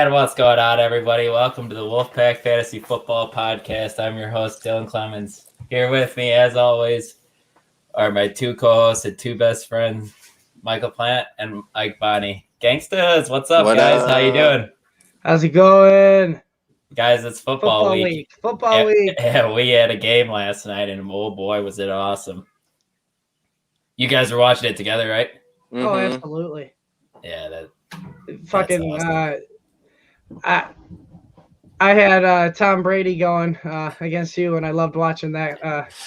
And what's going on, everybody? Welcome to the Wolfpack Fantasy Football Podcast. I'm your host, Dylan Clemens. Here with me, as always, are my two co-hosts and two best friends, Michael Plant and Mike Bonney. Gangstas, what's up, guys? How you doing? How's it going? Guys, it's football week. Football week. Yeah, we had a game last night, and oh boy, was it awesome. You guys were watching it together, right? Mm-hmm. Oh, absolutely. Yeah, fucking awesome. I had Tom Brady going against you, and I loved watching that.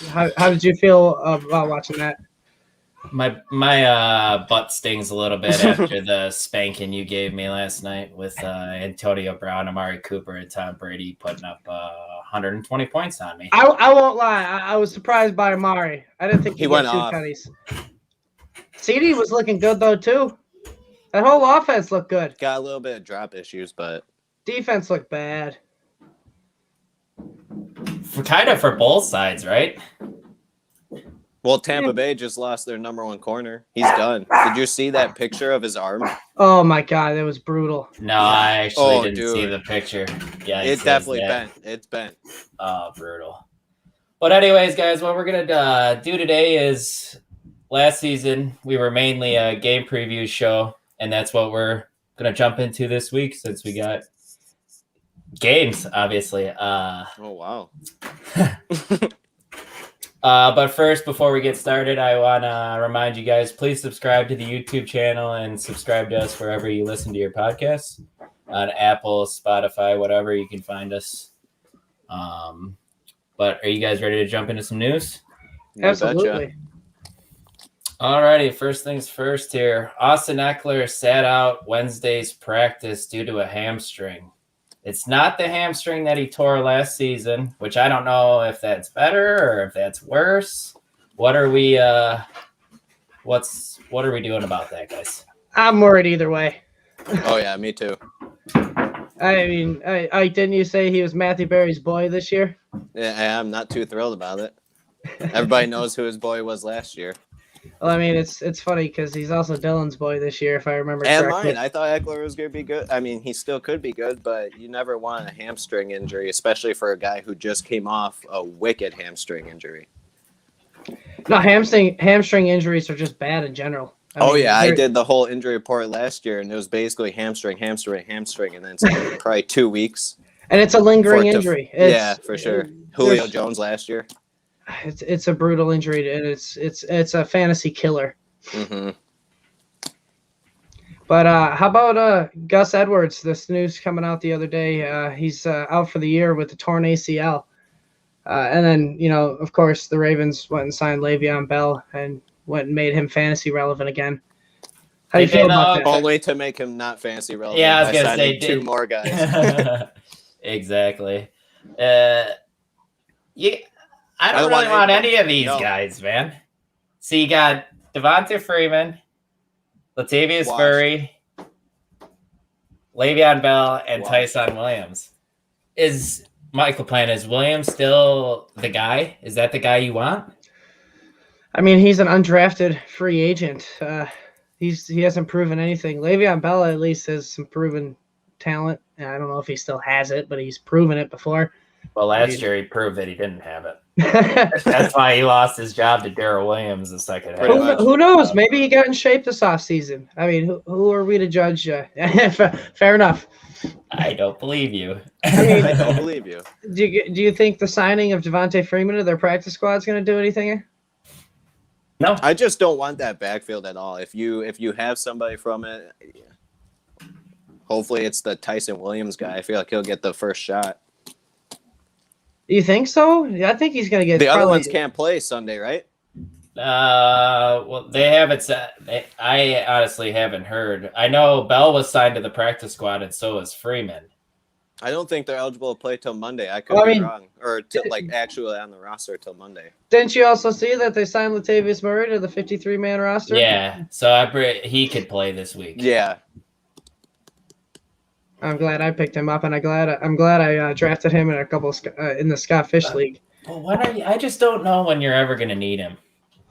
How did you feel about watching that? My butt stings a little bit after the spanking you gave me last night with Antonio Brown, Amari Cooper, and Tom Brady putting up 120 points on me. I won't lie. I was surprised by Amari. I didn't think he went off. CD was looking good, though, too. That whole offense looked good. Got a little bit of drop issues, but defense looked bad. For both sides, right? Well, Tampa Bay just lost their number one corner. He's done. Did you see that picture of his arm? Oh, my God. That was brutal. No, I actually didn't see the picture. Yeah, it's definitely bent. It's bent. Oh, brutal. But anyways, guys, what we're going to do today is last season we were mainly a game preview show. And that's what we're going to jump into this week since we got games, obviously. Oh, wow. But first, before we get started, I want to remind you guys, please subscribe to the YouTube channel and subscribe to us wherever you listen to your podcasts. On Apple, Spotify, whatever, you can find us. But are you guys ready to jump into some news? Absolutely. Alrighty, first things first here. Austin Eckler sat out Wednesday's practice due to a hamstring. It's not the hamstring that he tore last season, which I don't know if that's better or if that's worse. What are we what are we doing about that, guys? I'm worried either way. Oh yeah, me too. I mean, I didn't you say he was Matthew Berry's boy this year? Yeah, I'm not too thrilled about it. Everybody knows who his boy was last year. Well, I mean, it's funny because he's also Dylan's boy this year, if I remember correctly. And mine. I thought Eckler was going to be good. I mean, he still could be good, but you never want a hamstring injury, especially for a guy who just came off a wicked hamstring injury. No, hamstring injuries are just bad in general. I did the whole injury report last year, and it was basically hamstring, and then it's like probably 2 weeks. And it's a lingering injury. For sure. Julio Jones last year. It's a brutal injury, and it's a fantasy killer. Mm-hmm. But how about Gus Edwards? This news coming out the other day. He's out for the year with a torn ACL. And then, of course, the Ravens went and signed Le'Veon Bell and went and made him fantasy relevant again. How do you feel about that? Only to make him not fantasy relevant. Yeah, I was going to say two more guys. Exactly. I don't really want any of these guys, man. So you got Devonta Freeman, Latavius Murray, Le'Veon Bell, and Tyson Williams. Is Michael Plant, is Williams still the guy? Is that the guy you want? I mean, he's an undrafted free agent. He hasn't proven anything. Le'Veon Bell at least has some proven talent. I don't know if he still has it, but he's proven it before. Well, last year he proved that he didn't have it. That's why he lost his job to Darrell Williams the second half. Who knows? Maybe he got in shape this offseason. I mean, who are we to judge? Fair enough. I don't believe you. I don't believe you. Do you think the signing of Devonta Freeman to their practice squad is going to do anything? No. I just don't want that backfield at all. If you have somebody from it, hopefully it's the Tyson Williams guy. I feel like he'll get the first shot. You think so? I think he's going to get. The other ones can't play Sunday, right? Well, they haven't said. I honestly haven't heard. I know Bell was signed to the practice squad, and so is Freeman. I don't think they're eligible to play till Monday. I could be wrong, or actually on the roster till Monday. Didn't you also see that they signed Latavius Murray to the 53-man roster? Yeah, so he could play this week. Yeah. I'm glad I picked him up, and I'm glad I drafted him in a couple in the Scott Fish League. Well, I just don't know when you're ever going to need him.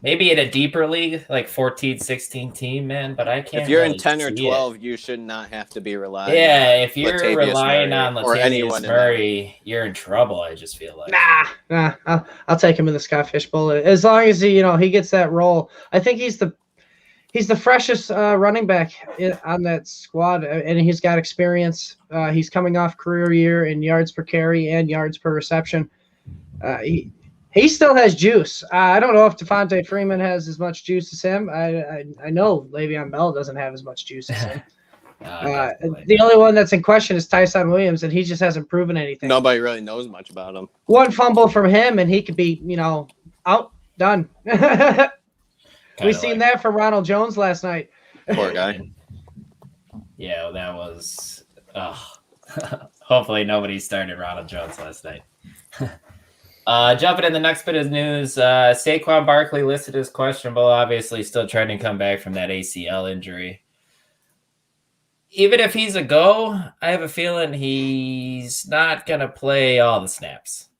Maybe in a deeper league, like 14, 16 team, man, but I can't. If you're really in 10 or see 12, it. you should not have to be relying Yeah, on if you're Latavius relying Murray on or anyone Latavius in that. Murray, you're in trouble, I just feel like. Nah, I'll take him in the Scott Fish Bowl as long as he gets that role. I think he's the freshest running back on that squad, and he's got experience. He's coming off career year in yards per carry and yards per reception. He still has juice. I don't know if Devonta Freeman has as much juice as him. I know Le'Veon Bell doesn't have as much juice as him. The only one that's in question is Tyson Williams, and he just hasn't proven anything. Nobody really knows much about him. One fumble from him, and he could be, out, done. We seen that from Ronald Jones last night. Poor guy. Yeah, that was. Hopefully nobody started Ronald Jones last night. Jumping in the next bit of news, Saquon Barkley listed as questionable, obviously still trying to come back from that ACL injury. Even if he's a go, I have a feeling he's not going to play all the snaps.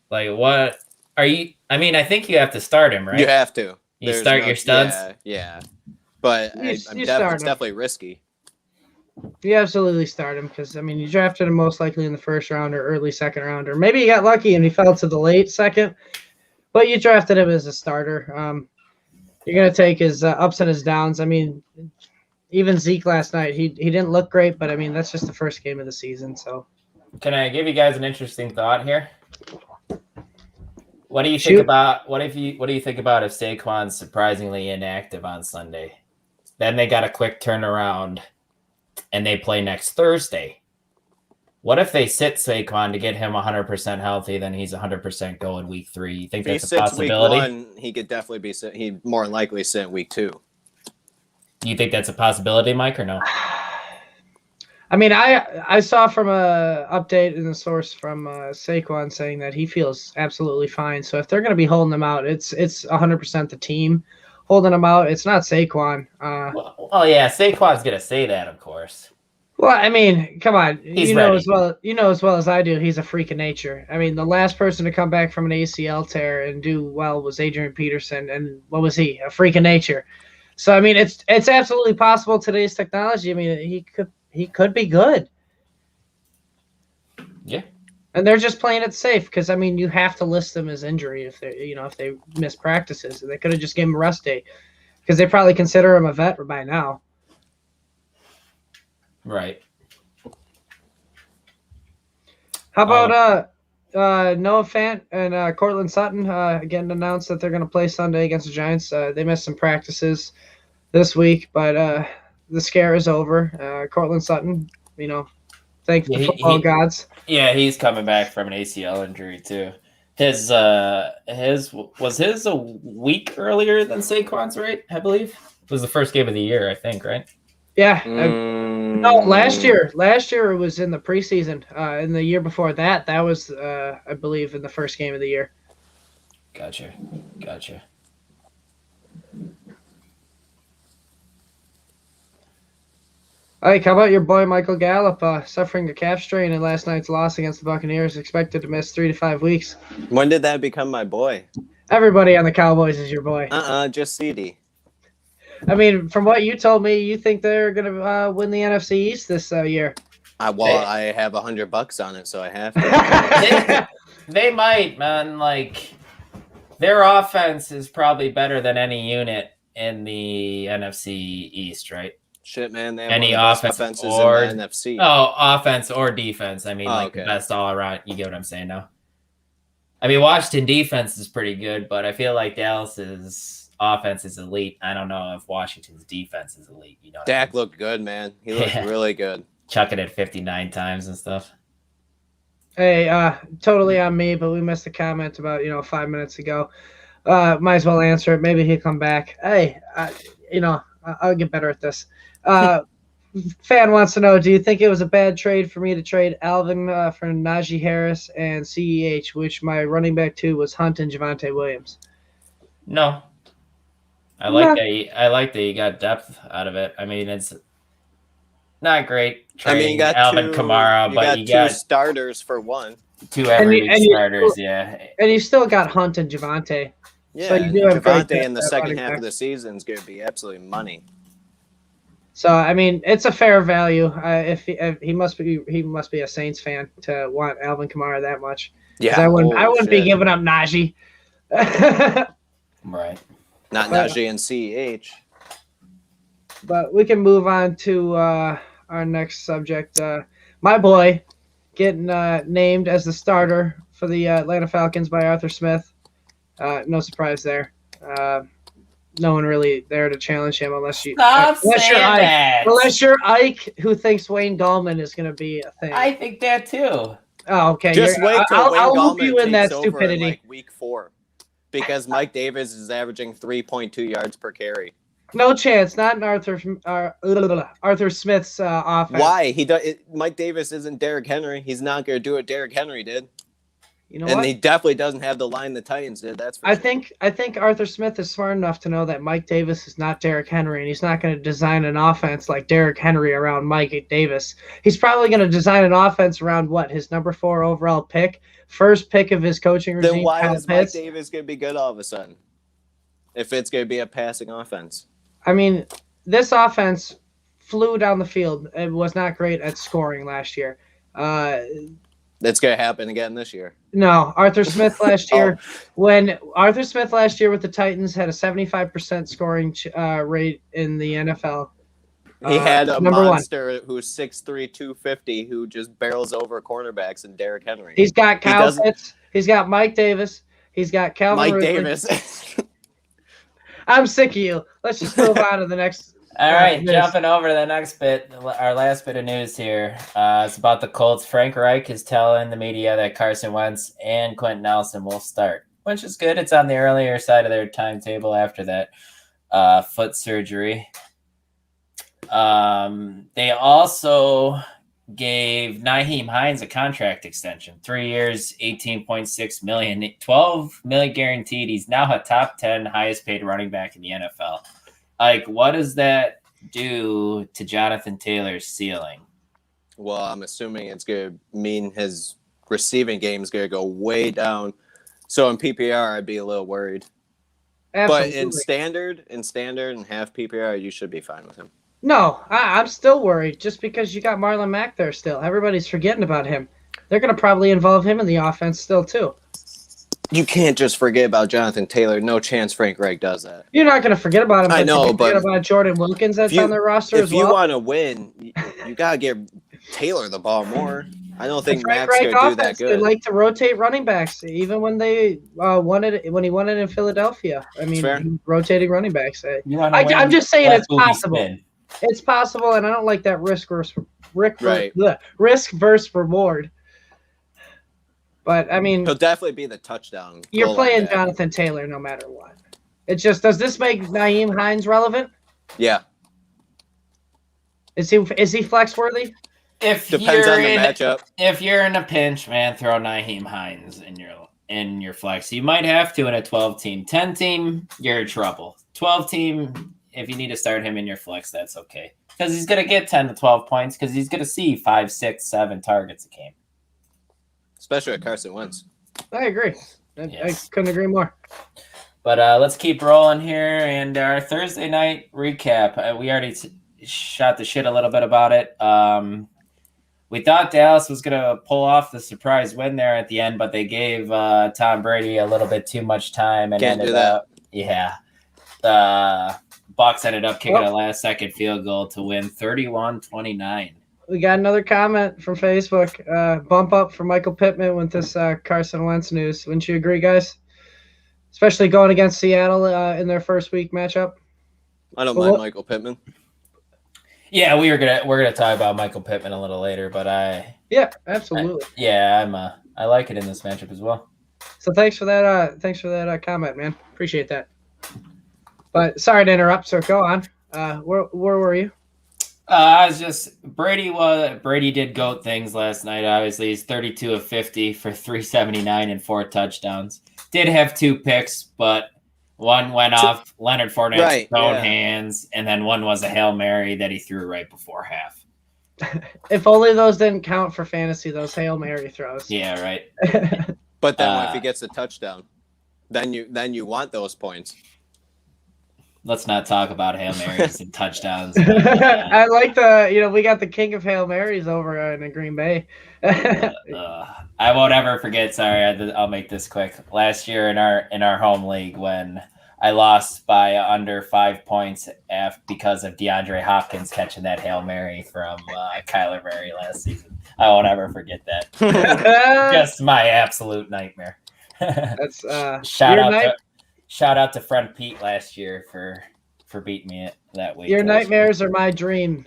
Like, what are you? I mean, I think you have to start him, right? You have to. You start your studs? Yeah. But it's definitely risky. You absolutely start him because, you drafted him most likely in the first round or early second round, or maybe you got lucky and he fell to the late second, but you drafted him as a starter. You're going to take his ups and his downs. Even Zeke last night, he didn't look great, but, that's just the first game of the season. So, can I give you guys an interesting thought here? What do you think about what do you think about if Saquon's surprisingly inactive on Sunday? Then they got a quick turnaround and they play next Thursday. What if they sit Saquon to get him 100% healthy, then he's 100% go in week 3? You think that's a possibility? Week 1, he could definitely be sit. He'd more than likely sit in week 2. Do you think that's a possibility, Mike, or no? I saw from a update in the source from Saquon saying that he feels absolutely fine. So if they're going to be holding him out, it's 100% the team holding him out. It's not Saquon. Well, yeah, Saquon's going to say that, of course. Well, come on. He's ready. You know as well as I do, he's a freak of nature. The last person to come back from an ACL tear and do well was Adrian Peterson, and what was he? A freak of nature. So it's absolutely possible today's technology. He could be good. Yeah. And they're just playing it safe because you have to list them as injury if they miss practices. They could have just given him a rest day because they probably consider him a vet by now. Right. How about Noah Fant and Cortland Sutton getting announced that they're going to play Sunday against the Giants? They missed some practices this week, but the scare is over. Cortland Sutton, thank the football gods. Yeah, he's coming back from an ACL injury too. His was a week earlier than Saquon's, right? I believe it was the first game of the year, I think, right? Yeah. No, last year it was in the preseason. In the year before that was, I believe, in the first game of the year. Gotcha. All right, how about your boy Michael Gallup suffering a calf strain in last night's loss against the Buccaneers, expected to miss 3 to 5 weeks? When did that become my boy? Everybody on the Cowboys is your boy. Just CD. From what you told me, you think they're going to win the NFC East this year. I have $100 on it, so I have to. They might, man. Like, their offense is probably better than any unit in the NFC East, right? Shit, man. They have any offenses or in the NFC. Oh, offense or defense. The best all around. You get what I'm saying now? Washington defense is pretty good, but I feel like Dallas's offense is elite. I don't know if Washington's defense is elite. Dak looked good, man. He looked really good. Chucking it 59 times and stuff. Hey, totally on me, but we missed a comment about 5 minutes ago. Might as well answer it. Maybe he'll come back. Hey, I'll get better at this. Fan wants to know, do you think it was a bad trade for me to trade Alvin for Najee Harris and CEH, which my running back 2 was Hunt and Javante Williams? No. I like that you got depth out of it. It's not great trading you got Alvin Kamara, but you got 2 starters for 1. 2 every week starters, yeah. And you still got Hunt and Javante. Yeah, So you do have great Chavante in the depth at second running half back. of the season is going to be absolutely money. So I mean, it's a fair value. If he must be a Saints fan to want Alvin Kamara that much. 'Cause Yeah, I wouldn't holy be shit. giving up Najee. Right. Not Najee and CH. But we can move on to our next subject. My boy getting named as the starter for the Atlanta Falcons by Arthur Smith. No surprise there. No one really there to challenge him unless you're Ike. Unless you're Ike, who thinks Wayne Gallman is going to be a thing. I think that too. Oh, okay. Just wait till Wayne I'll loop Gallman you in that takes over stupidity. in like week 4, because Mike Davis is averaging 3.2 yards per carry. No chance. Not in Arthur Smith's offense. Why? Mike Davis isn't Derrick Henry. He's not going to do what Derrick Henry did. You know And what? he definitely doesn't have the line the Titans did. That's for I sure. think Arthur Smith is smart enough to know that Mike Davis is not Derrick Henry, and he's not going to design an offense like Derrick Henry around Mike Davis. He's probably going to design an offense around his number 4 overall pick, first pick of his coaching regime. Then why Kyle is Mike Pitts. Davis going to be good all of a sudden? If it's going to be a passing offense. I mean, this offense flew down the field. It was not great at scoring last year. That's going to happen again this year. No, Arthur Smith last year, when Arthur Smith last year with the Titans had a 75% scoring rate in the NFL. He had a number monster who's 6'3", 250, who just barrels over cornerbacks and Derrick Henry. He's got Kyle Pitts. He's got Mike Davis. He's got Calvin Ridley. Davis. I'm sick of you. Let's just move on to the next. All right, jumping over to the next bit, our last bit of news here. It's about the Colts. Frank Reich is telling the media that Carson Wentz and Quentin Nelson will start, which is good. It's on the earlier side of their timetable after that foot surgery. They also gave Nyheim Hines a contract extension, 3 years, $18.6 million, $12 million guaranteed. He's now a top 10 highest paid running back in the NFL. Like, what does that do to Jonathan Taylor's ceiling? Well, I'm assuming it's going to mean his receiving game is going to go way down. So in PPR, I'd be a little worried. Absolutely. But in standard and half PPR, you should be fine with him. No, I'm still worried just because you got Marlon Mack there still. Everybody's forgetting about him. They're going to probably involve him in the offense still, too. You can't just forget about Jonathan Taylor. No chance Frank Reich does that. You're not going to forget about him. I know, but forget about Jordan Wilkins that's on their roster as well. If you want to win, you got to give Taylor the ball more. I don't think Frank Mack's Reich going to do that good. They like to rotate running backs, even when they when he won it in Philadelphia. I mean, rotating running backs. I'm just saying it's possible. It's possible, and I don't like that risk versus reward. But I mean, he'll definitely be the touchdown. You're playing Jonathan Taylor no matter what. It's just, does this make Nyheim Hines relevant? Yeah. Is he flex worthy? Depends on the matchup. If you're in a pinch, man, throw Nyheim Hines in your flex. You might have to in a 12-team. 10-team, you're in trouble. 12-team, if you need to start him in your flex, that's okay. Because he's going to get 10 to 12 points because he's going to see 5, 6, 7 targets a game. Especially with Carson Wentz. I agree. I couldn't agree more. But let's keep rolling here. And our Thursday night recap, we already shot the shit a little bit about it. We thought Dallas was going to pull off the surprise win there at the end, but they gave Tom Brady a little bit too much time. And Can't do that. The Bucs ended up kicking a last-second field goal to win 31-29. We got another comment from Facebook. Bump up for Michael Pittman with this Carson Wentz news. Wouldn't you agree, guys? Especially going against Seattle in their first week matchup. I don't mind Michael Pittman. Yeah, we're gonna talk about Michael Pittman a little later, but absolutely. I like it in this matchup as well. So thanks for that. Thanks for that comment, man. Appreciate that. But sorry to interrupt. So go on. Where were you? I was just Brady did GOAT things last night. Obviously, he's 32 of 50 for 379 and 4 touchdowns. Did have 2 picks, but one went off Leonard Fournette's own hands, and then one was a Hail Mary that he threw right before half. If only those didn't count for fantasy, those Hail Mary throws. Yeah, right. But then what if he gets a touchdown? Then you want those points. Let's not talk about Hail Marys and touchdowns. I like we got the king of Hail Marys over in Green Bay. I won't ever forget. Sorry, I'll make this quick. Last year in our home league, when I lost by under 5 points because of DeAndre Hopkins catching that Hail Mary from Kyler Murray last season. I won't ever forget that. Just my absolute nightmare. That's Shout out to friend Pete last year for beating me that week. Your nightmares are my dream.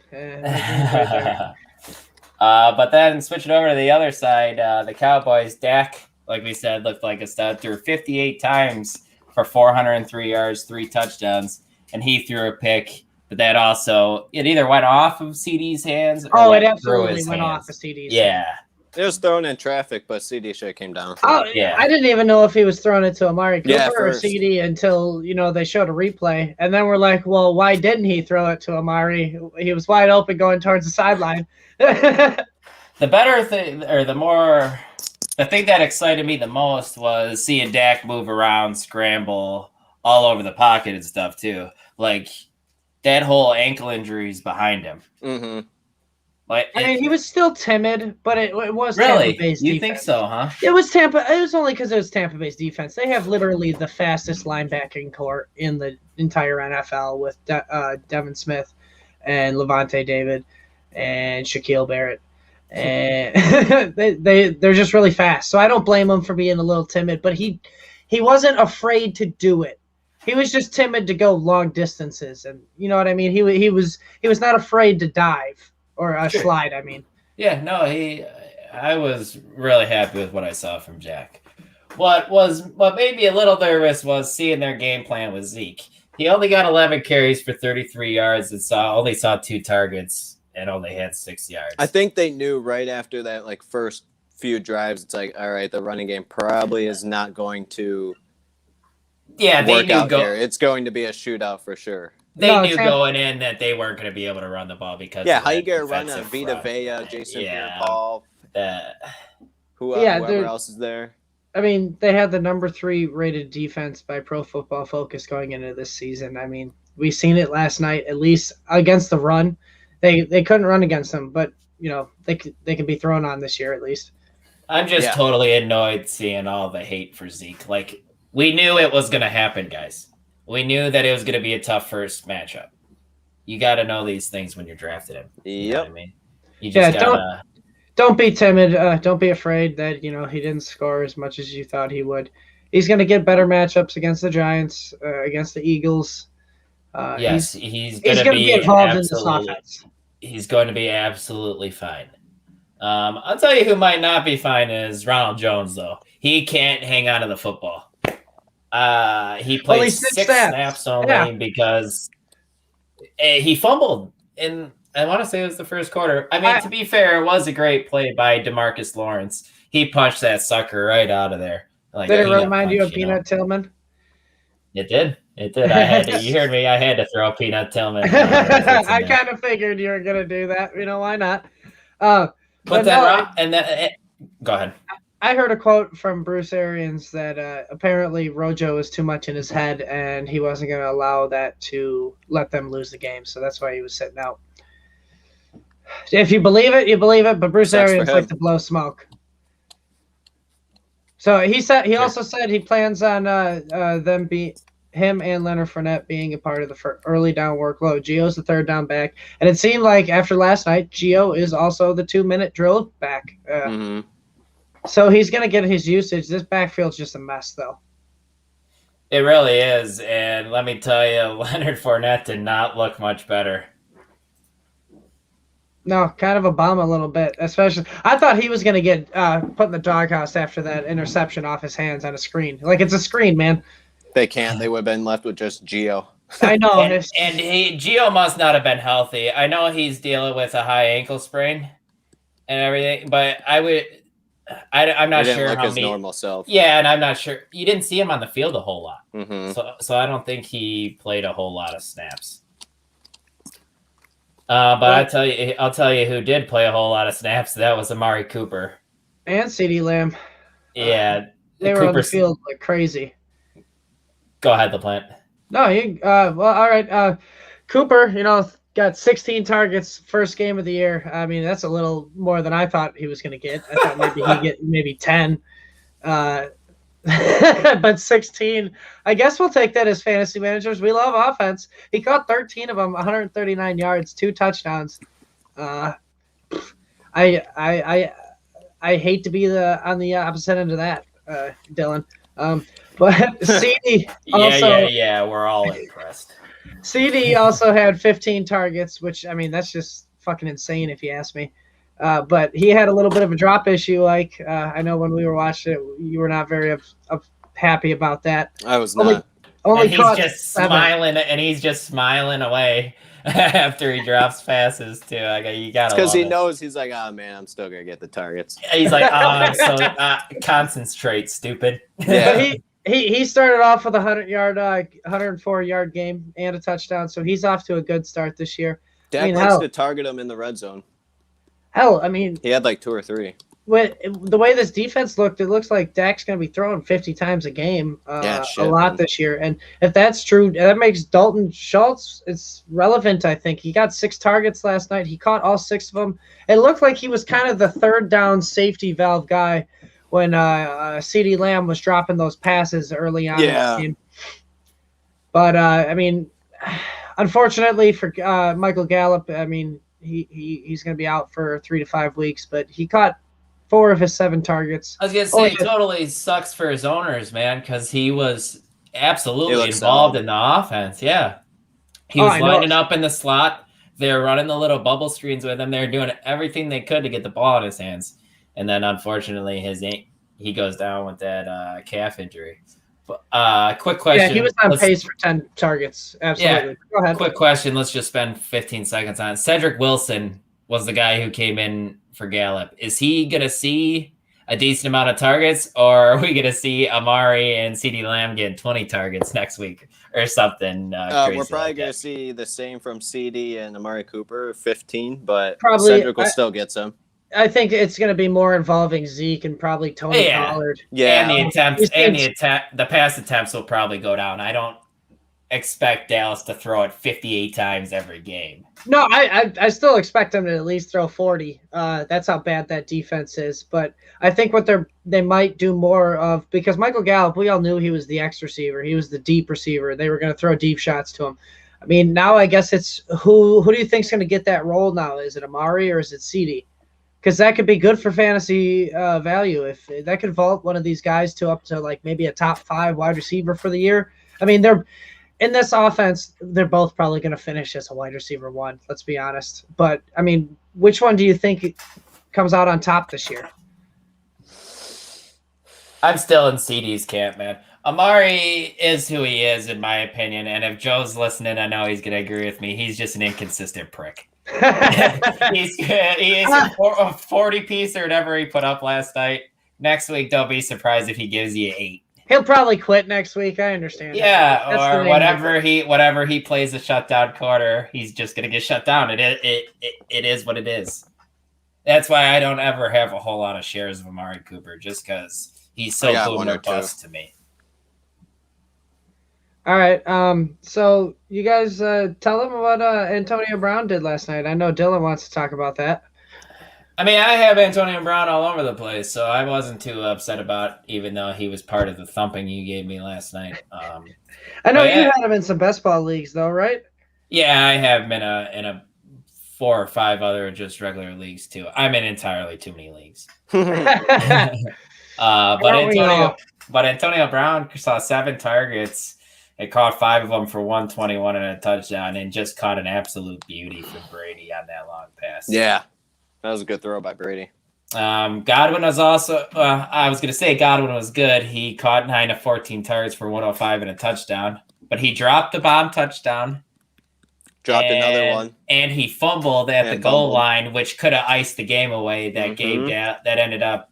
But then switching over to the other side, the Cowboys, Dak, like we said, looked like a stud. Threw 58 times for 403 yards, 3 touchdowns, and he threw a pick. But that it either went off of CD's hands or it absolutely went off of CD's. Yeah. It was thrown in traffic, but CD should have came down. Oh, yeah. I didn't even know if he was throwing it to Amari Cooper or first. CD until, they showed a replay. And then we're like, well, why didn't he throw it to Amari? He was wide open going towards the sideline. The better thing, or the thing that excited me the most was seeing Dak move around, scramble all over the pocket and stuff too. Like that whole ankle injury is behind him. Mm-hmm. Like, he was still timid, but it was really. Tampa-based You defense. think so, huh? It was Tampa. It was only because it was Tampa-based defense. They have literally the fastest linebacking core in the entire NFL with Devon Smith and Levante David and Shaquille Barrett, and they're just really fast. So I don't blame him for being a little timid, but he wasn't afraid to do it. He was just timid to go long distances, and you know what I mean. He was not afraid to dive. Or a slide, I mean. Yeah, no, I was really happy with what I saw from Jack. What made me a little nervous was seeing their game plan with Zeke. He only got 11 carries for 33 yards and only saw 2 targets and only had 6 yards. I think they knew right after that, first few drives, it's like, all right, the running game probably is not going to work out here. It's going to be a shootout for sure. They knew going in that they weren't going to be able to run the ball because how you get a run on Vita Vea, Jason Pierre-Paul, whoever else is there. I mean, they had the number 3 rated defense by Pro Football Focus going into this season. I mean, we seen it last night, at least against the run. They couldn't run against them, but they can be thrown on this year at least. I'm just totally annoyed seeing all the hate for Zeke. Like, we knew it was going to happen, guys. We knew that it was going to be a tough first matchup. You got to know these things when you're drafting him. You know what I mean? You just don't be timid. Don't be afraid that he didn't score as much as you thought he would. He's going to get better matchups against the Giants, against the Eagles. Yes, he's going to be involved in this offense. He's going to be absolutely fine. I'll tell you who might not be fine is Ronald Jones, though. He can't hang on to the football. He played 6 snaps only because he fumbled in, I want to say it was the first quarter. I mean, to be fair, it was a great play by DeMarcus Lawrence. He punched that sucker right out of there. Did it remind you of Peanut Tillman? It did. You heard me. I had to throw Peanut Tillman. I kind of figured you were going to do that. Why not? Go ahead. I heard a quote from Bruce Arians that apparently Rojo was too much in his head and he wasn't going to allow that to let them lose the game. So that's why he was sitting out. If you believe it, you believe it. But Bruce Arians likes to blow smoke. So he also said he plans on him and Leonard Fournette being a part of the early down workload. Gio's the third down back. And it seemed like after last night, Gio is also the 2-minute drill back. So he's going to get his usage. This backfield's just a mess, though. It really is. And let me tell you, Leonard Fournette did not look much better. No, kind of a bum a little bit. Especially, I thought he was going to get put in the doghouse after that interception off his hands on a screen. Like, it's a screen, man. They can't. They would have been left with just Gio. I know. and Gio must not have been healthy. I know he's dealing with a high ankle sprain and everything, but I'm not sure how his normal self. Yeah, and I'm not sure. You didn't see him on the field a whole lot, mm-hmm. so I don't think he played a whole lot of snaps. But I'll tell you who did play a whole lot of snaps. That was Amari Cooper and CeeDee Lamb. Yeah, they were on the field like crazy. Go ahead, LaPlante. No, well, all right. Cooper, got 16 targets first game of the year. I mean, that's a little more than I thought he was going to get. I thought maybe he'd get maybe 10. But 16, I guess we'll take that as fantasy managers. We love offense. He caught 13 of them, 139 yards, 2 touchdowns. I hate to be on the opposite end of that, Dylan. But CD also, yeah, we're all impressed. CD also had 15 targets, which, I mean, that's just fucking insane if you ask me. But he had a little bit of a drop issue. Like, I know when we were watching it, you were not very happy about that. I was not. And he's just smiling away after he drops passes too. You got because he knows he's like, oh man, I'm still gonna get the targets. He's like, concentrate, stupid. Yeah. He started off with a 104-yard game and a touchdown, so he's off to a good start this year. Dak likes to target him in the red zone. Hell, I mean, he had like 2 or 3. The way this defense looked, it looks like Dak's going to be throwing 50 times a game, a lot this year. And if that's true, that makes Dalton Schultz, it's relevant, I think. He got 6 targets last night. He caught all 6 of them. It looked like he was kind of the third down safety valve guy when CeeDee Lamb was dropping those passes early on in the game. But, I mean, unfortunately for Michael Gallup, I mean, he's going to be out for 3 to 5 weeks, but he caught 4 of his 7 targets. I was going to say, it totally sucks for his owners, man, because he was absolutely involved in the offense. Yeah. He was lining up in the slot. They were running the little bubble screens with him. They were doing everything they could to get the ball in his hands. And then, unfortunately, he goes down with that calf injury. Quick question. Yeah, he was on pace for 10 targets. Absolutely. Yeah. Go ahead. Quick question. Let's just spend 15 seconds on it. Cedric Wilson was the guy who came in for Gallup. Is he going to see a decent amount of targets, or are we going to see Amari and CeeDee Lamb getting 20 targets next week or something crazy? We're probably going to see the same from CD and Amari Cooper, 15, but probably, Cedric will still get some. I think it's going to be more involving Zeke and probably Tony Pollard. Yeah, and the pass attempts will probably go down. I don't expect Dallas to throw it 58 times every game. No, I still expect them to at least throw 40. That's how bad that defense is. But I think what they might do more of, because Michael Gallup, we all knew he was the X receiver. He was the deep receiver. They were going to throw deep shots to him. I mean, now I guess it's who do you think is going to get that role now? Is it Amari or is it CD? Because that could be good for fantasy value. If that could vault one of these guys up to like maybe a top 5 wide receiver for the year. I mean, they're in this offense, they're both probably going to finish as a wide receiver 1. Let's be honest. But I mean, which one do you think comes out on top this year? I'm still in CD's camp, man. Amari is who he is, in my opinion. And if Joe's listening, I know he's going to agree with me. He's just an inconsistent prick. He's a 40 piece or whatever he put up last night. Next week, don't be surprised if he gives you 8. He'll probably quit next week. I understand. Yeah, or whatever he plays a shutdown quarter, he's just gonna get shut down. It is what it is. That's why I don't ever have a whole lot of shares of Amari Cooper, just because he's so boom or bust to me. All right. So you guys tell them what Antonio Brown did last night. I know Dylan wants to talk about that. I mean, I have Antonio Brown all over the place, so I wasn't too upset about, even though he was part of the thumping you gave me last night. I know you had him in some best ball leagues, though, right? Yeah, I have him in a 4 or 5 other just regular leagues too. I'm in entirely too many leagues. But Antonio Brown saw 7 targets. It caught 5 of them for 121 and a touchdown, and just caught an absolute beauty for Brady on that long pass. Yeah, that was a good throw by Brady. Godwin was also I was going to say Godwin was good. He caught 9 of 14 targets for 105 and a touchdown, but he dropped the bomb touchdown. Dropped another one. And he fumbled at the goal line, which could have iced the game away. That that ended up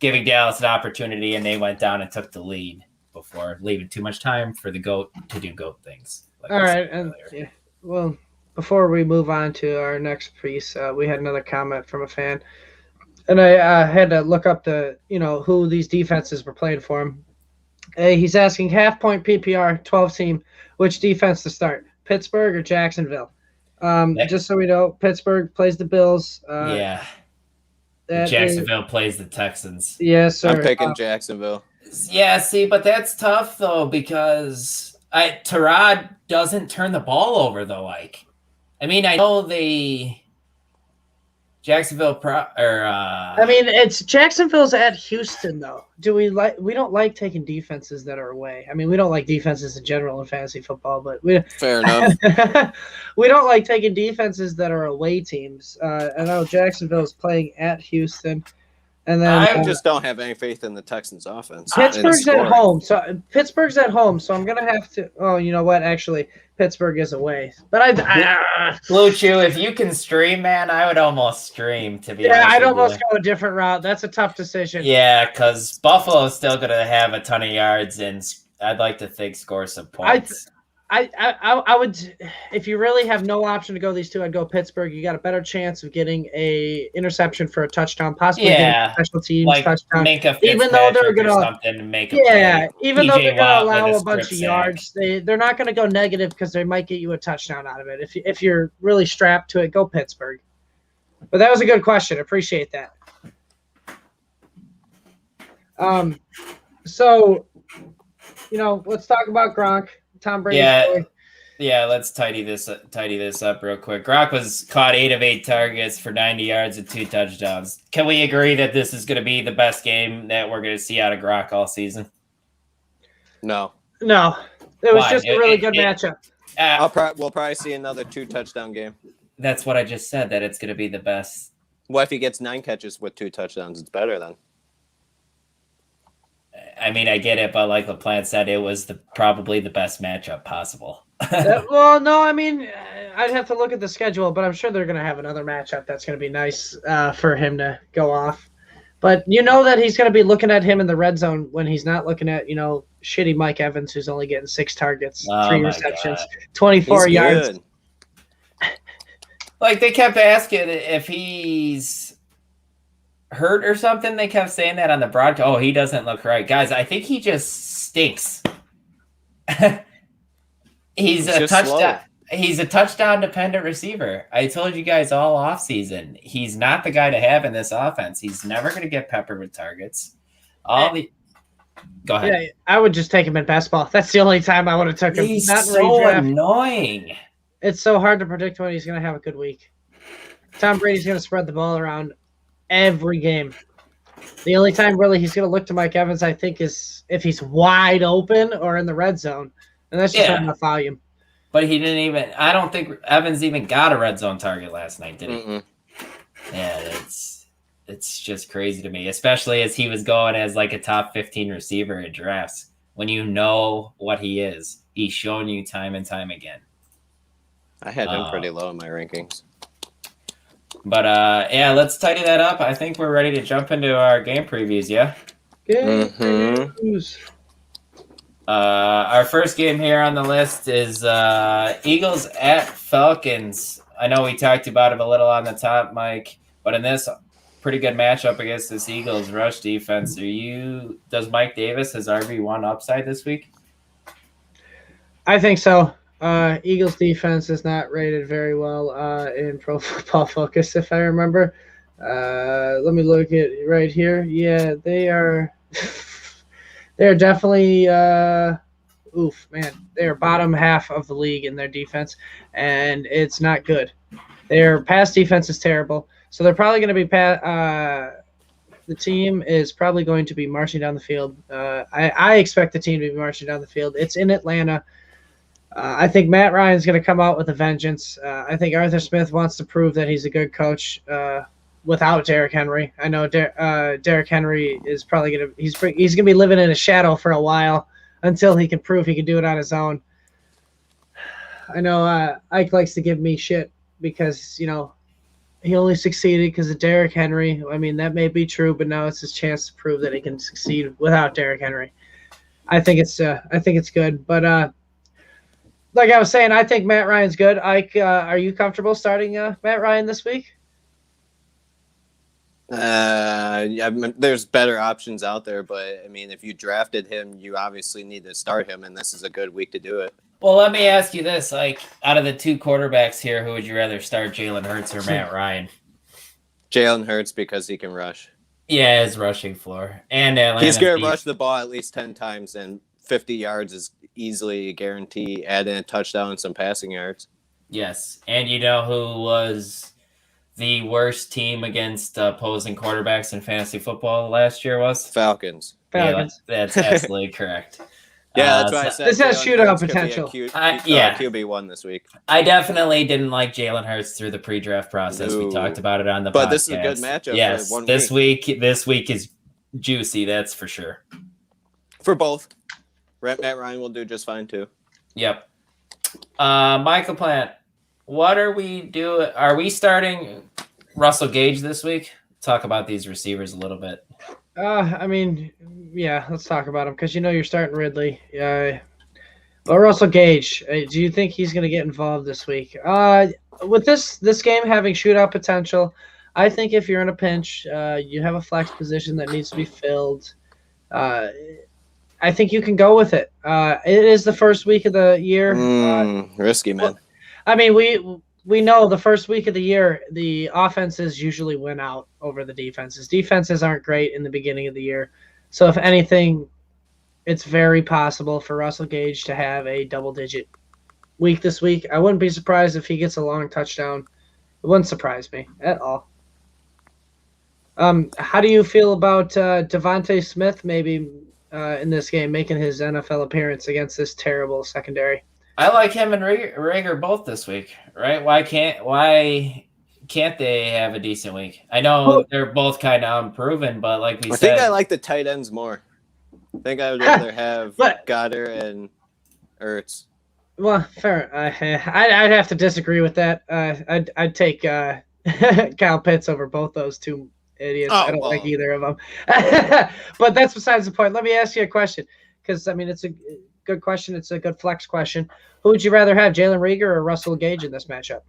giving Dallas an opportunity, and they went down and took the lead before leaving too much time for the GOAT to do GOAT things. All right. And well, before we move on to our next piece, we had another comment from a fan. And I had to look up who these defenses were playing for him. He's asking half-point PPR, 12-team, which defense to start, Pittsburgh or Jacksonville? Just so we know, Pittsburgh plays the Bills. Jacksonville plays the Texans. Yes, sir. I'm picking Jacksonville. Yeah, see, but that's tough, though, because Tyrod doesn't turn the ball over, though. I know the Jacksonville it's Jacksonville's at Houston, though. We don't like taking defenses that are away. We don't like defenses in general in fantasy football, but fair enough. We don't like taking defenses that are away teams. I know Jacksonville's playing at Houston. And then I just don't have any faith in the Texans' offense. Pittsburgh's at home, so I'm gonna have to. Oh, you know what? Actually, Pittsburgh is away. But Blue Chew, if you can stream, man, I would almost stream. To be honest, I'd almost go a different route. That's a tough decision. Yeah, because Buffalo's still gonna have a ton of yards, and I'd like to think score some points. I would, if you really have no option to go these two, I'd go Pittsburgh. You got a better chance of getting a interception for a touchdown, possibly a special teams touchdown. Even though they're gonna even though they're gonna allow a bunch of yards, they're not gonna go negative because they might get you a touchdown out of it. If you're really strapped to it, go Pittsburgh. But that was a good question. Appreciate that. So, let's talk about Gronk. Tom Brady. Yeah. Let's tidy this up real quick. Gronk was caught 8 of 8 targets for 90 yards and 2 touchdowns. Can we agree that this is going to be the best game that we're going to see out of Gronk all season? No. It was just a really good matchup. We'll probably see another 2-touchdown game. That's what I just said, that it's going to be the best. What if he gets 9 catches with 2 touchdowns? It's better then. I get it, but like LaPlante said, it was probably the best matchup possible. Well, no, I'd have to look at the schedule, but I'm sure they're going to have another matchup that's going to be nice for him to go off. But that he's going to be looking at him in the red zone when he's not looking at, shitty Mike Evans, who's only getting 6 targets, 3 receptions, 24 yards. Good. They kept asking if he's hurt or something. They kept saying that on the broadcast. Oh, he doesn't look right. Guys, I think he just stinks. He's a touchdown. He's a touchdown dependent receiver. I told you guys all offseason, he's not the guy to have in this offense. He's never going to get peppered with targets. Go ahead. Yeah, I would just take him in best ball. That's the only time I would have took him. He's so annoying. It's so hard to predict when he's going to have a good week. Tom Brady's going to spread the ball around every game. The only time really he's going to look to Mike Evans, I think, is if he's wide open or in the red zone. And that's just not enough volume. But he didn't even – I don't think Evans even got a red zone target last night, did he? Mm-mm. Yeah, it's just crazy to me, especially as he was going as a top 15 receiver at drafts. When you know what he is, he's shown you time and time again. I had him pretty low in my rankings. But, let's tidy that up. I think we're ready to jump into our game previews, yeah? Game previews. Our first game here on the list is Eagles at Falcons. I know we talked about it a little on the top, Mike, but in this pretty good matchup against this Eagles rush defense, does Mike Davis has RB1 upside this week? I think so. Eagles defense is not rated very well in Pro Football Focus, if I remember. Let me look at it right here. Yeah, they are. They're definitely. They are bottom half of the league in their defense, and it's not good. Their pass defense is terrible, so they're probably going to be. The team is probably going to be marching down the field. I expect the team to be marching down the field. It's in Atlanta. I think Matt Ryan's going to come out with a vengeance. I think Arthur Smith wants to prove that he's a good coach without Derrick Henry. I know Derrick Henry is probably going to he's going to be living in a shadow for a while until he can prove he can do it on his own. I know Ike likes to give me shit because, he only succeeded because of Derrick Henry. That may be true, but now it's his chance to prove that he can succeed without Derrick Henry. I think it's good, but like I was saying, I think Matt Ryan's good. Ike, are you comfortable starting Matt Ryan this week? There's better options out there, but I mean, if you drafted him, you obviously need to start him, and this is a good week to do it. Well, let me ask you this: like, out of the two quarterbacks here, who would you rather start, Jalen Hurts or Matt Ryan? Jalen Hurts because he can rush. Yeah, his rushing floor, and he's going to rush the ball at least 10 times, and 50 yards is easily a guarantee. Add in a touchdown and some passing yards. Yes, and you know who was the worst team against opposing quarterbacks in fantasy football last year was? Falcons. Yeah, that's absolutely correct. Yeah, that's why I said this has shootout potential. QB1 this week. I definitely didn't like Jalen Hurts through the pre-draft process. We talked about it on the podcast. But this is a good matchup. Yes, for 1 week. This week is juicy. That's for sure. For both, Matt Ryan will do just fine too. Yep. Michael Plant, what are we doing? Are we starting Russell Gage this week? Talk about these receivers a little bit. I mean, yeah, let's talk about him because you're starting Ridley. But Russell Gage, do you think he's going to get involved this week? With this game having shootout potential, I think if you're in a pinch, you have a flex position that needs to be filled. I think you can go with it. It is the first week of the year. Risky, man. Well, I mean, we know the first week of the year, the offenses usually win out over the defenses. Defenses aren't great in the beginning of the year. So if anything, it's very possible for Russell Gage to have a double-digit week this week. I wouldn't be surprised if he gets a long touchdown. It wouldn't surprise me at all. How do you feel about Devonta Smith maybe in this game, making his NFL appearance against this terrible secondary? I like him and Rager both this week, right? Why can't they have a decent week? I know they're both kind of unproven, but like we said, I think I like the tight ends more. I think I would rather have Goddard and Ertz. Well, fair. I'd have to disagree with that. I'd take Kyle Pitts over both those two idiots. I don't like either of them. But that's besides the point. Let me ask you a question, because I mean it's a good question. It's a good flex question. Who would you rather have, Jalen Reagor or Russell Gage in this matchup?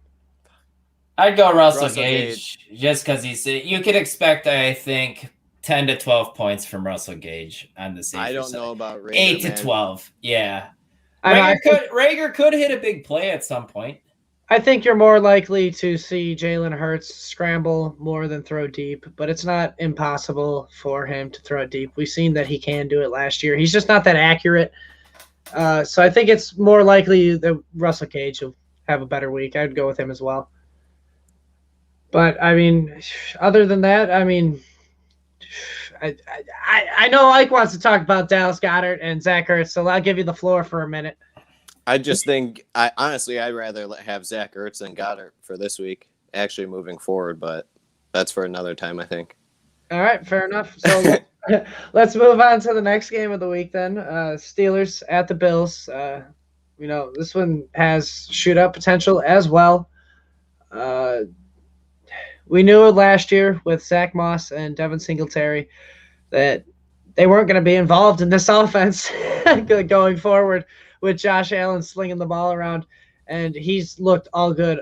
I'd go Russell Gage just because you could expect, I think, 10 to 12 points from Russell Gage on the safe. I don't know about Rager, 8 to 12. Yeah. Rager could hit a big play at some point. I think you're more likely to see Jalen Hurts scramble more than throw deep, but it's not impossible for him to throw deep. We've seen that he can do it last year. He's just not that accurate. So I think it's more likely that Russell Gage will have a better week. I'd go with him as well. But, I mean, other than that, I mean, I know Ike wants to talk about Dallas Goedert and Zach Ertz, so I'll give you the floor for a minute. I just think, honestly, I'd rather have Zach Ertz than Goddard for this week, actually moving forward, but that's for another time, I think. All right, fair enough. So let's move on to the next game of the week then. Steelers at the Bills. This one has shootout potential as well. We knew last year with Zach Moss and Devin Singletary that they weren't going to be involved in this offense going forward with Josh Allen slinging the ball around, and he's looked all good,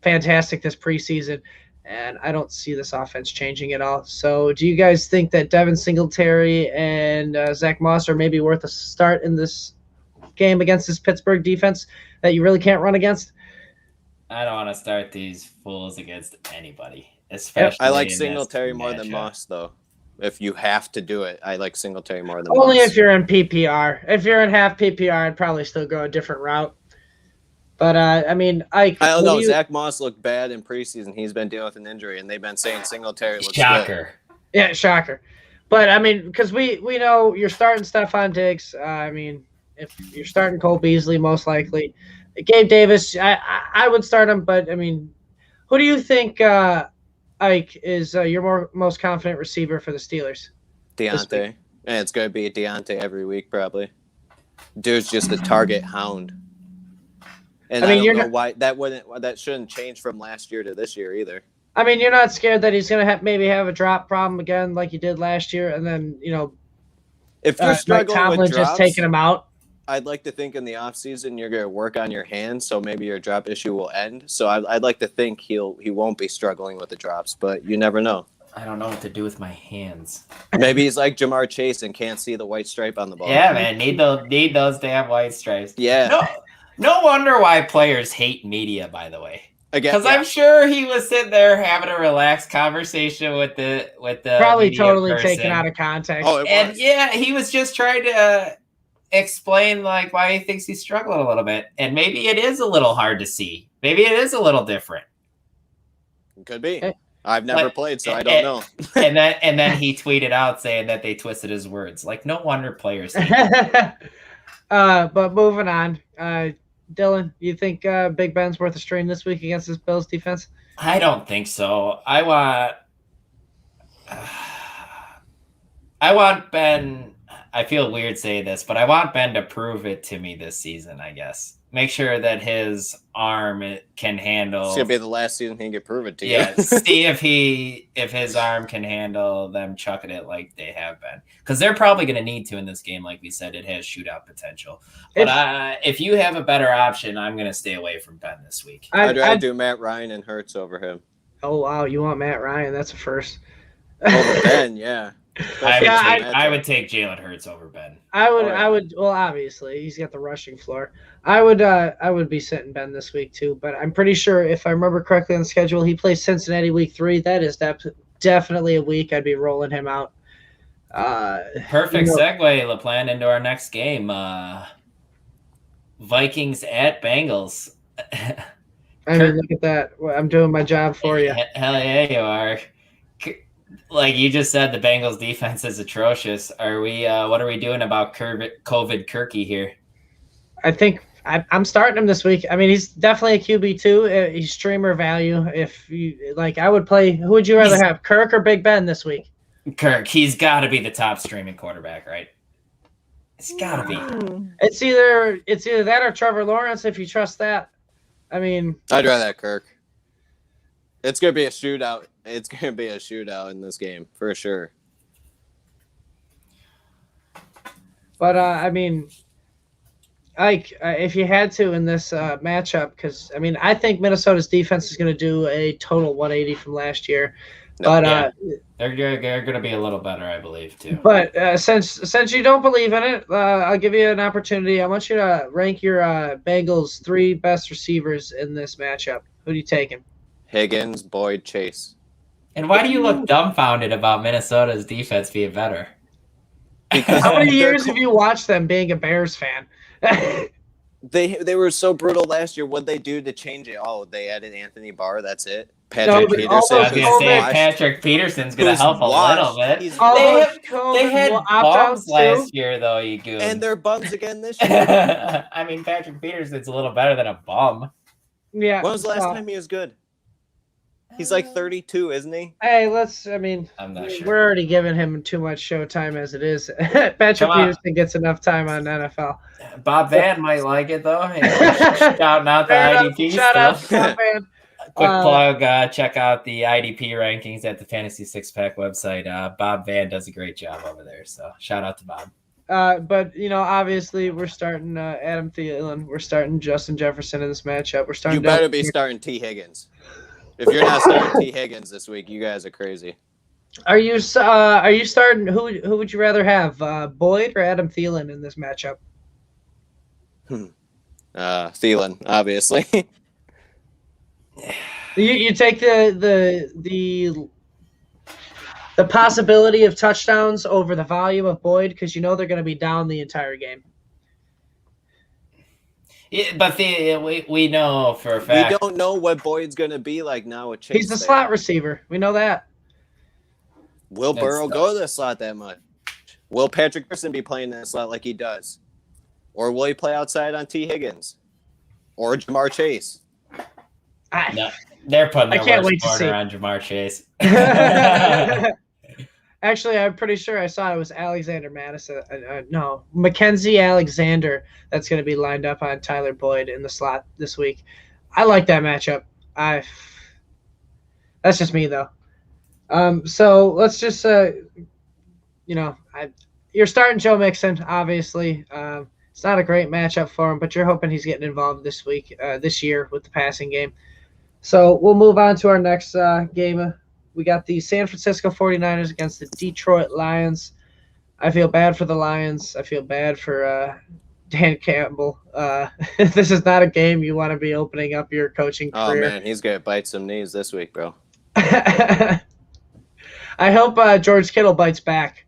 fantastic this preseason, and I don't see this offense changing at all. So do you guys think that Devin Singletary and Zach Moss are maybe worth a start in this game against this Pittsburgh defense that you really can't run against? I don't want to start these fools against anybody, especially. I like Singletary more than Moss, though. If you have to do it, I like Singletary more than only Moss. If you're in PPR. If you're in half PPR, I'd probably still go a different route. But I mean, I don't know. Zach Moss looked bad in preseason. He's been dealing with an injury, and they've been saying Singletary looks shocker. Good. Yeah, shocker. But I mean, because we know you're starting Stephon Diggs. I mean, if you're starting Cole Beasley, most likely. Gabe Davis, I would start him, but I mean, who do you think, Ike, is your most confident receiver for the Steelers? Deontay. Yeah, it's going to be Deontay every week, probably. Dude's just a target hound. And I don't know why that shouldn't change from last year to this year either. I mean, you're not scared that he's going to maybe have a drop problem again like he did last year, and then, if you're struggling Mike Tomlin with drops, just taking him out? I'd like to think in the offseason you're going to work on your hands, so maybe your drop issue will end. So I'd like to think he won't be struggling with the drops, but you never know. I don't know what to do with my hands. Maybe he's like Jamar Chase and can't see the white stripe on the ball. Yeah, man, need those damn white stripes. Yeah. No wonder why players hate media, by the way. Because I'm sure he was sitting there having a relaxed conversation with the probably media totally person. Taken out of context. Oh, and yeah, he was just trying to explain like why he thinks he's struggling a little bit, and maybe it is a little hard to see. Maybe it is a little different. Could be. I've never played, so I don't know. and then he tweeted out saying that they twisted his words. Like, no wonder players hate but moving on. Dylan, you think Big Ben's worth a strain this week against this Bills defense? I don't think so. I want Ben. I feel weird saying this, but I want Ben to prove it to me this season, I guess. Make sure that his arm can handle. It's going to be the last season he can prove it to you. Yeah, see if his arm can handle them chucking it like they have been. Because they're probably going to need to in this game. Like we said, it has shootout potential. But if you have a better option, I'm going to stay away from Ben this week. I'd rather do Matt Ryan and Hurts over him. Oh, wow. You want Matt Ryan? That's a first. Over Ben, yeah. I would take Jalen Hurts over Ben. I would. Well, obviously he's got the rushing floor. I would be sitting Ben this week too. But I'm pretty sure if I remember correctly on the schedule, he plays Cincinnati week 3. That is definitely a week I'd be rolling him out. Perfect segue, LaPlante, into our next game. Vikings at Bengals. I mean, look at that. I'm doing my job for you. Hell yeah, you are. Like you just said, the Bengals defense is atrocious. Are we? What are we doing about COVID Kirky here? I think I'm starting him this week. I mean, he's definitely a QB too. He's streamer value. If you like, I would play. Who would you rather have, Kirk or Big Ben this week? Kirk. He's got to be the top streaming quarterback, right? It's got to be. It's either that or Trevor Lawrence. If you trust that, I mean, I'd rather have Kirk. It's gonna be a shootout. It's going to be a shootout in this game, for sure. But, I mean, if you had to in this matchup, because, I mean, I think Minnesota's defense is going to do a total 180 from last year. But they're going to be a little better, I believe, too. But since you don't believe in it, I'll give you an opportunity. I want you to rank your Bengals 3 best receivers in this matchup. Who are you taking? Higgins, Boyd, Chase. And why do you look dumbfounded about Minnesota's defense being better? How many years have you watched them being a Bears fan? They were so brutal last year. What'd they do to change it? Oh, they added Anthony Barr. That's it. Patrick Peterson. Patrick Peterson's going to help a little bit. They had bums last year, though, you goon. And they're bums again this year. I mean, Patrick Peterson's a little better than a bum. Yeah. When was the last time he was good? He's like 32, isn't he? Hey, I'm not sure. We're already giving him too much show time as it is. Patrick Peterson gets enough time on NFL. Bob Van might like it, though. Shouting out the IDP stuff. Shout out to Bob Van. Quick plug, check out the IDP rankings at the Fantasy Six Pack website. Bob Van does a great job over there, so shout out to Bob. But, obviously we're starting Adam Thielen. We're starting Justin Jefferson in this matchup. We're starting. You better be starting T. Higgins. If you're not starting T. Higgins this week, you guys are crazy. Are you starting? Who would you rather have, Boyd or Adam Thielen in this matchup? Thielen, obviously. You take the possibility of touchdowns over the volume of Boyd because they're going to be down the entire game. Yeah, but we know for a fact. We don't know what Boyd's going to be like now with Chase. He's a slot receiver. We know that. Will Burrow go to the slot that much? Will Patrick Peterson be playing that slot like he does? Or will he play outside on T. Higgins? Or Jamar Chase? No, they're putting their worst corner on Jamar Chase. Actually, I'm pretty sure I saw it was Alexander Madison. No, Mackenzie Alexander that's going to be lined up on Tyler Boyd in the slot this week. I like that matchup. That's just me, though. So let's just, you're starting Joe Mixon, obviously. It's not a great matchup for him, but you're hoping he's getting involved this year with the passing game. So we'll move on to our next game. We got the San Francisco 49ers against the Detroit Lions. I feel bad for the Lions. I feel bad for Dan Campbell. This is not a game you want to be opening up your coaching career. Oh, man, he's going to bite some knees this week, bro. I hope George Kittle bites back.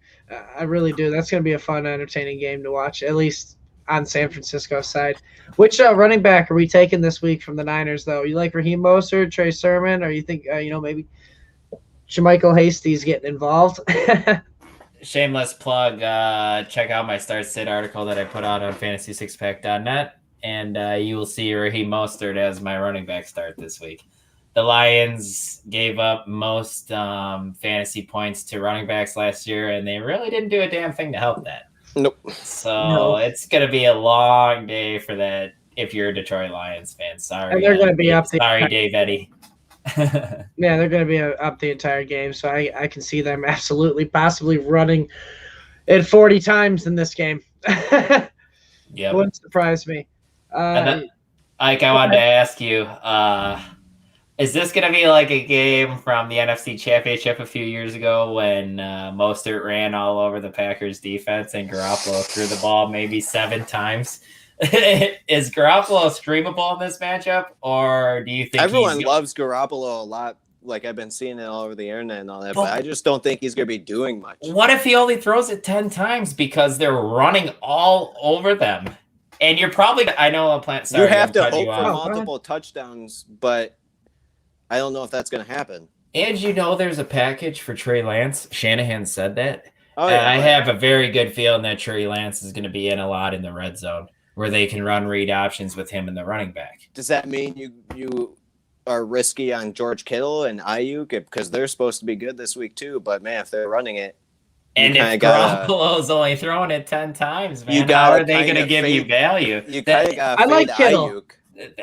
I really do. That's going to be a fun, entertaining game to watch, at least on San Francisco's side. Which running back are we taking this week from the Niners, though? You like Raheem Mostert, Trey Sermon, or you think, maybe Jermichael Hasty's getting involved? Shameless plug. Check out my Start Sit article that I put out on fantasy6pack.net, and you will see Raheem Mostert as my running back start this week. The Lions gave up most fantasy points to running backs last year, and they really didn't do a damn thing to help that. Nope. So It's going to be a long day for that if you're a Detroit Lions fan. Sorry. And they're going to be up. Sorry, Dave Eddy. Yeah, they're going to be up the entire game, so I can see them absolutely possibly running it 40 times in this game. Yeah, wouldn't surprise me. Ike, I wanted to ask you, is this going to be like a game from the NFC Championship a few years ago when Mostert ran all over the Packers defense and Garoppolo threw the ball maybe 7 times? Is Garoppolo streamable in this matchup, or do you think everyone loves Garoppolo a lot? Like, I've been seeing it all over the internet and all that, but I just don't think he's going to be doing much. What if he only throws it 10 times because they're running all over them? And you're probably, I know I'm playing. Sorry, you have to hope for multiple touchdowns, but I don't know if that's going to happen. And there's a package for Trey Lance. Shanahan said that. Oh, yeah, I have a very good feeling that Trey Lance is going to be in a lot in the red zone where they can run read options with him and the running back. Does that mean you are risky on George Kittle and Ayuk because they're supposed to be good this week too? But man, if they're running it, and if Garoppolo's only throwing it 10 times, man, how are they going to give you value? I like Kittle. Ayuk.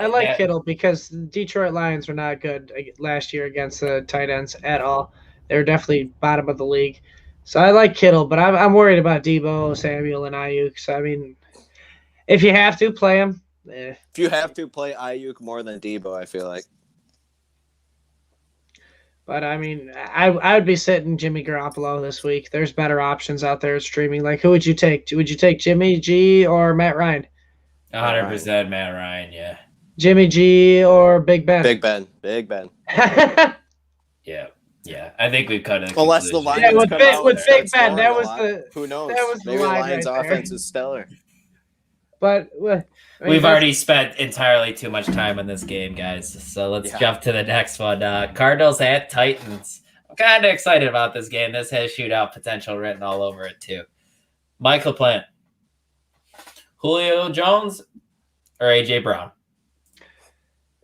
I like Kittle because the Detroit Lions were not good last year against the tight ends at all. They were definitely bottom of the league. So I like Kittle, but I'm worried about Debo, Samuel, and Ayuk. So, I mean, if you have to, play him. If you have to, play Ayuk more than Debo, I feel like. But, I mean, I would be sitting Jimmy Garoppolo this week. There's better options out there streaming. Like, who would you take? Would you take Jimmy G or Matt Ryan? 100% Matt Ryan, yeah. Jimmy G or Big Ben? Big Ben. Yeah. I think we've cut it. Unless the Lions with Big Ben, that was who knows? That was maybe the Lions' right offense is stellar. But we've already spent entirely too much time on this game, guys. So let's jump to the next one. Cardinals at Titans. I'm kind of excited about this game. This has shootout potential written all over it too. Michael Plant, Julio Jones, or AJ Brown?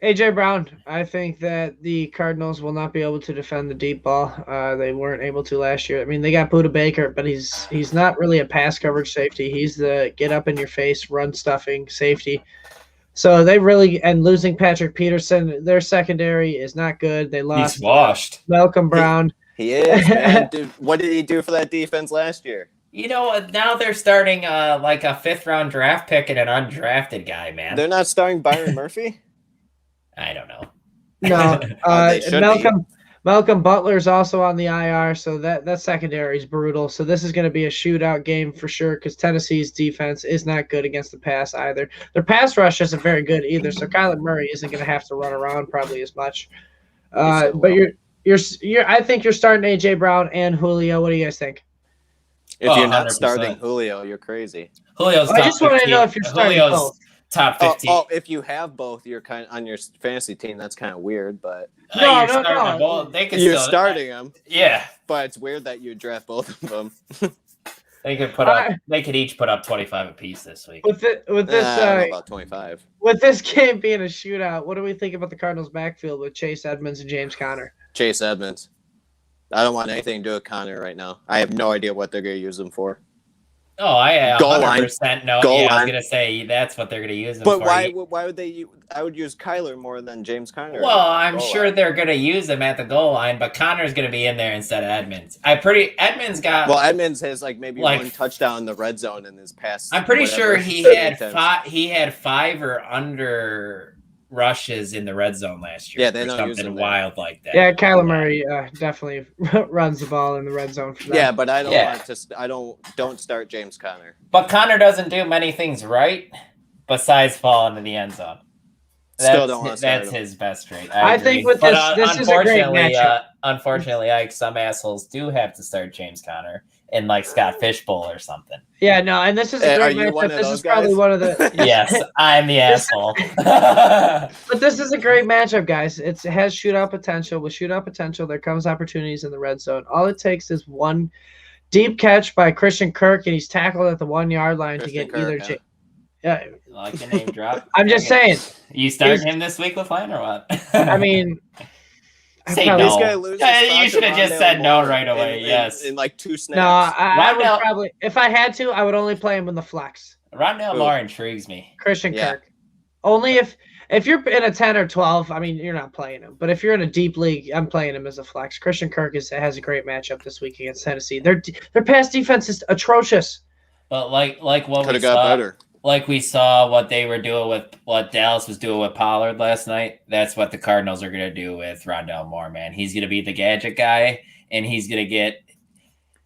AJ Brown. I think that the Cardinals will not be able to defend the deep ball. They weren't able to last year. I mean, they got Budda Baker, but he's not really a pass coverage safety. He's the get up in your face, run stuffing safety. So they really, and losing Patrick Peterson, their secondary is not good. They lost. He's washed. Malcolm Brown. He is, man. Dude, what did he do for that defense last year? Now they're starting like a 5th-round draft pick and an undrafted guy, man. They're not starting Byron Murphy? I don't know. No, Malcolm Butler's also on the IR, so that secondary is brutal. So this is going to be a shootout game for sure because Tennessee's defense is not good against the pass either. Their pass rush isn't very good either, so Kyler Murray isn't going to have to run around probably as much. But I think you're starting AJ Brown and Julio. What do you guys think? If you're not starting Julio, you're crazy. Julio's I just want to know if you're starting both. Top 15. If you have both, you're kind of on your fantasy team. That's kind of weird, but no. You're starting them. Yeah, but it's weird that you draft both of them. They could put up. They could each put up 25 apiece this week. With this, I don't know about 25. With this game being a shootout, what do we think about the Cardinals' backfield with Chase Edmonds and James Conner? Chase Edmonds. I don't want anything to do with Conner right now. I have no idea what they're going to use him for. Oh, I Goal 100% know. Goal Yeah, I was line. gonna say that's what they're gonna use him But for. why would they? I would use Kyler more than James Conner. Well, I'm goal sure line. they're gonna use him at the goal line, but Connor's gonna be in there instead of Edmonds. Edmonds got. Well, Edmonds has maybe one touchdown in the red zone in his past. I'm pretty sure he had five. He had 5 or under rushes in the red zone last year. Yeah, they don't use something him wild like that. Yeah, Kyler Murray definitely runs the ball in the red zone for them. Yeah, but I don't want to. I don't start James Conner. But Conner doesn't do many things right besides fall into the end zone. Still don't want to start That's him. his best trait. I think with this is a great matchup. Unfortunately, some assholes do have to start James Conner in Scott Fishbowl or something. Yeah, no, and this is a great matchup. This is probably one of the. Yes, I'm the asshole. But this is a great matchup, guys. It has shootout potential. With shootout potential, there comes opportunities in the red zone. All it takes is one deep catch by Christian Kirk, and he's tackled at the 1 yard line to get either. Yeah, like the name drop. I'm just saying. You starting him this week, LaFleur, or what? I mean, say no. You should have just said no right away. Yes, in 2 snaps. No, I would probably, if I had to, I would only play him in the flex. Rondale Moore intrigues me. Christian Kirk. Only if you're in a 10 or 12, I mean, you're not playing him. But if you're in a deep league, I'm playing him as a flex. Christian Kirk has a great matchup this week against Tennessee. Their pass defense is atrocious. But like what could have got better. Like we saw what they were doing with what Dallas was doing with Pollard last night. That's what the Cardinals are going to do with Rondale Moore, man. He's going to be the gadget guy, and he's going to get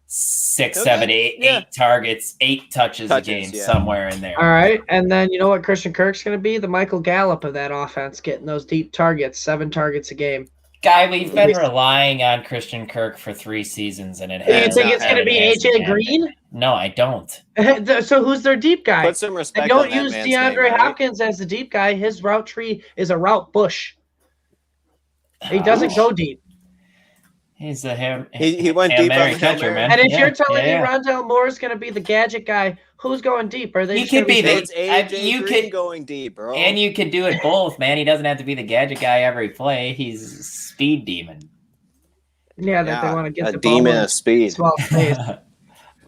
6, 7, 8 targets, 8 touches a game somewhere in there. All right. And then you know what Christian Kirk's going to be? The Michael Gallup of that offense, getting those deep targets, 7 targets a game. Guy, we've been relying on Christian Kirk for 3 seasons, and it has. Do you think it's going to be AJ Green? No, I don't. So who's their deep guy? Put some respect and don't on that use man's DeAndre name, right? Hopkins as the deep guy. His route tree is a route bush. He doesn't go deep. He's a he went deep on the catcher, man. And if you're telling me Rondale Moore is going to be the gadget guy, who's going deep? Are they? He could be It's AJ Green going deep, bro. And you could do it both, man. He doesn't have to be the gadget guy every play. He's a speed demon. Yeah, that they want to get the demon ball of speed. Small space.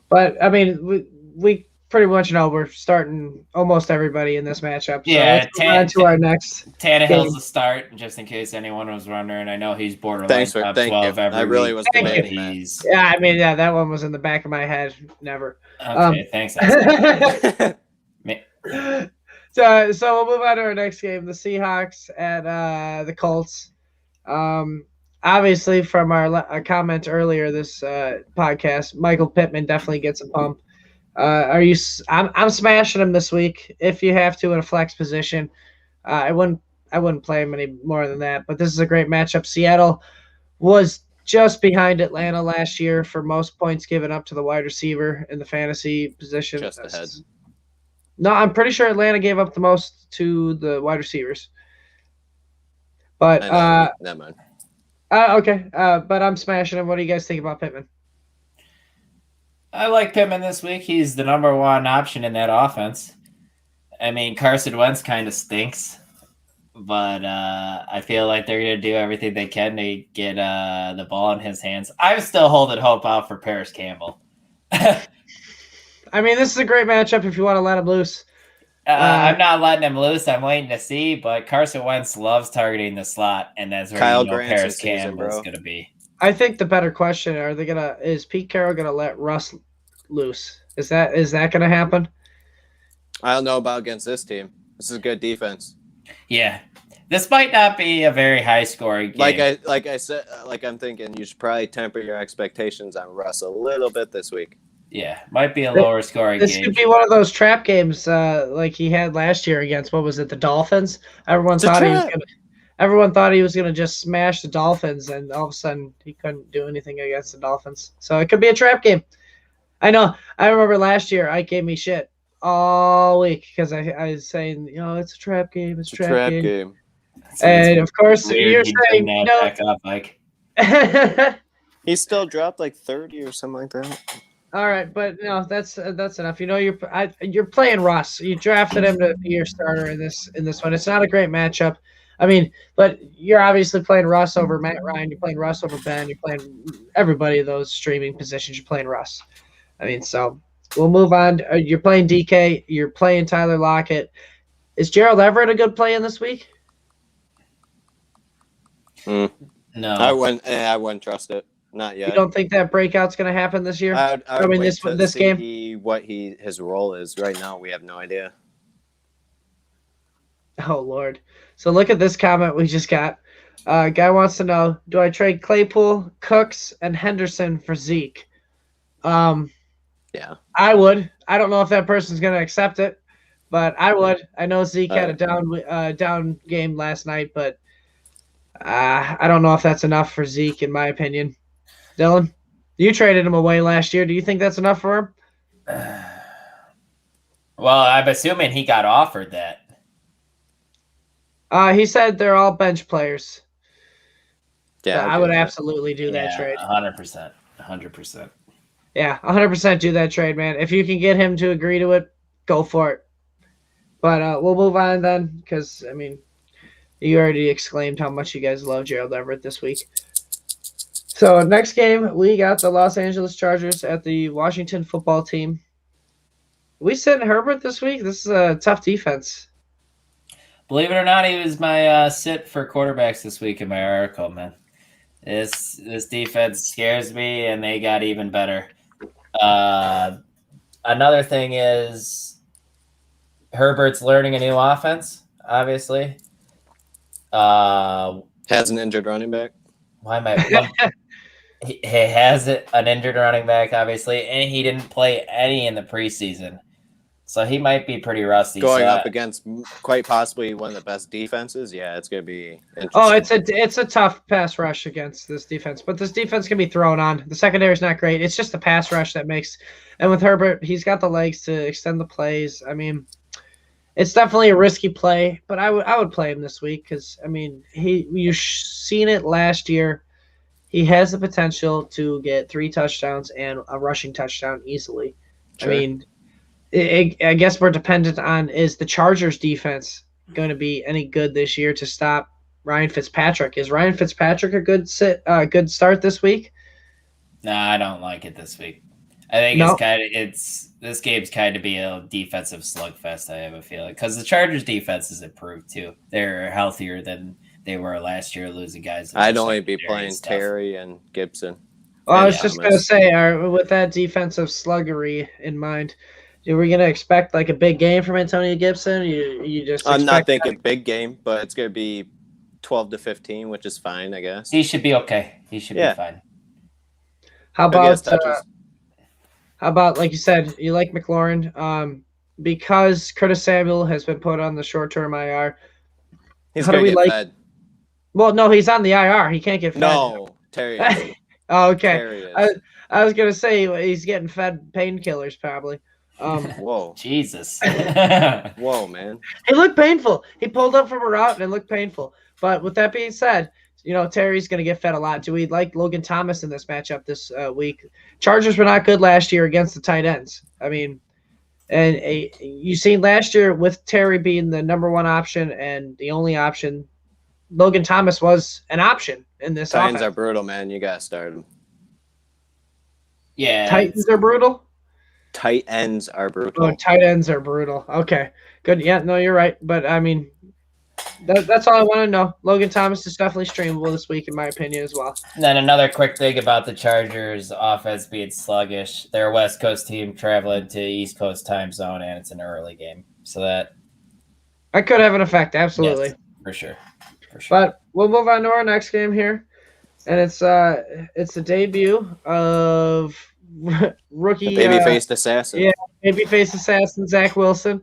But I mean, we pretty much know we're starting almost everybody in this matchup. So let's move on to our next. Tannehill's the start, just in case anyone was wondering. I know he's borderline top 12 every I really week. was debating that. Yeah, I mean, that one was in the back of my head. Never. Okay, thanks. So we'll move on to our next game, the Seahawks at the Colts. Obviously, from our comment earlier this podcast, Michael Pittman definitely gets a pump. I'm smashing him this week if you have to in a flex position. I wouldn't play him any more than that. But this is a great matchup. Seattle was just behind Atlanta last year for most points given up to the wide receiver in the fantasy position. Just ahead. No, I'm pretty sure Atlanta gave up the most to the wide receivers. But never mind. Okay. But I'm smashing him. What do you guys think about Pittman? I like Pittman this week. He's the number 1 option in that offense. I mean, Carson Wentz kind of stinks, but I feel like they're going to do everything they can to get the ball in his hands. I'm still holding hope out for Paris Campbell. I mean, this is a great matchup if you want to let him loose. I'm not letting him loose. I'm waiting to see, but Carson Wentz loves targeting the slot, and that's where Paris Campbell's going to be. I think the better question: is Pete Carroll gonna let Russ loose? Is that gonna happen? I don't know about against this team. This is a good defense. Yeah, this might not be a very high scoring game. Like I said, I'm thinking you should probably temper your expectations on Russ a little bit this week. Yeah, might be a lower scoring game. This could be one of those trap games like he had last year against the Dolphins. Everyone thought he was gonna just smash the Dolphins, and all of a sudden he couldn't do anything against the Dolphins. So it could be a trap game. I know. I remember last year Ike gave me shit all week because I was saying, it's a trap game. It's a trap game. And of course you're saying back up, Mike. He still dropped like 30 or something like that. All right, but no, that's enough. You're playing Russ. You drafted him to be your starter in this one. It's not a great matchup. I mean, but you're obviously playing Russ over Matt Ryan. You're playing Russ over Ben. You're playing everybody in those streaming positions. You're playing Russ. I mean, so We'll move on. You're playing DK. You're playing Tyler Lockett. Is Gerald Everett a good play in this week? No, I wouldn't trust it. Not yet. You don't think that breakout's going to happen this year? I mean, this game. What his role is right now, we have no idea. Oh Lord! So look at this comment we just got. Guy wants to know: do I trade Claypool, Cooks, and Henderson for Zeke? Yeah, I would. I don't know if that person's going to accept it, but I would. I know Zeke had a down game last night, but I don't know if that's enough for Zeke, in my opinion. Dylan, you traded him away last year. Do you think that's enough for him? Well, I'm assuming he got offered that. He said they're all bench players. Yeah, I would absolutely do that trade. 100%. 100%. Yeah, 100% do that trade, man. If you can get him to agree to it, go for it. But we'll move on then, because, I mean, you already exclaimed how much you guys love Gerald Everett this week. So next game, we got the Los Angeles Chargers at the Washington football team. We sitting Herbert this week? This is a tough defense. Believe it or not, he was my sit for quarterbacks this week in my article, man. This defense scares me, and they got even better. Another thing is Herbert's learning a new offense, obviously. Has an injured running back. Why am I? He has an injured running back, obviously, and he didn't play any in the preseason. So he might be pretty rusty. Going up against quite possibly one of the best defenses, yeah, it's going to be interesting. Oh, it's a tough pass rush against this defense, but this defense can be thrown on. The secondary is not great. It's just the pass rush that makes. And with Herbert, he's got the legs to extend the plays. I mean, it's definitely a risky play, but I would play him this week because I mean you've seen it last year. He has the potential to get 3 touchdowns and a rushing touchdown easily. Sure. I mean, I guess we're dependent on is the Chargers defense going to be any good this year to stop Ryan Fitzpatrick? Is Ryan Fitzpatrick a good start this week? No, I don't like it this week. I think this game's kind of be a defensive slugfest. I have a feeling because the Chargers defense has improved too. They're healthier than they were last year, losing guys. I'd only be playing Terry and Gibson. Well, I was just going to say, with that defensive sluggery in mind, are we going to expect like a big game from Antonio Gibson? You just I'm not thinking big game, but it's going to be 12-15, which is fine, I guess. He should be okay. He should be fine. How about like you said, you like McLaurin? Because Curtis Samuel has been put on the short-term IR. He's going to get fed. Well, no, he's on the IR. He can't get fed. No, Terry is. Oh, okay. I was going to say he's getting fed painkillers probably. Whoa. Jesus. Whoa, man. It looked painful. He pulled up from a route and it looked painful. But with that being said, Terry's going to get fed a lot. Do we like Logan Thomas in this matchup this week? Chargers were not good last year against the tight ends. I mean, and you seen last year with Terry being the number one option and the only option, Logan Thomas was an option in this offense. Titans are brutal, man. You got to start them. Yeah. Titans are brutal? Tight ends are brutal. Oh, tight ends are brutal. Okay, good. Yeah, no, you're right. But, I mean, that's all I want to know. Logan Thomas is definitely streamable this week, in my opinion, as well. And then another quick thing about the Chargers offense being sluggish. They're a West Coast team traveling to East Coast time zone, and it's an early game. So that could have an effect, absolutely. Yes, for sure. But we'll move on to our next game here. And it's the debut of rookie baby-faced assassin. Yeah, baby-faced assassin Zach Wilson,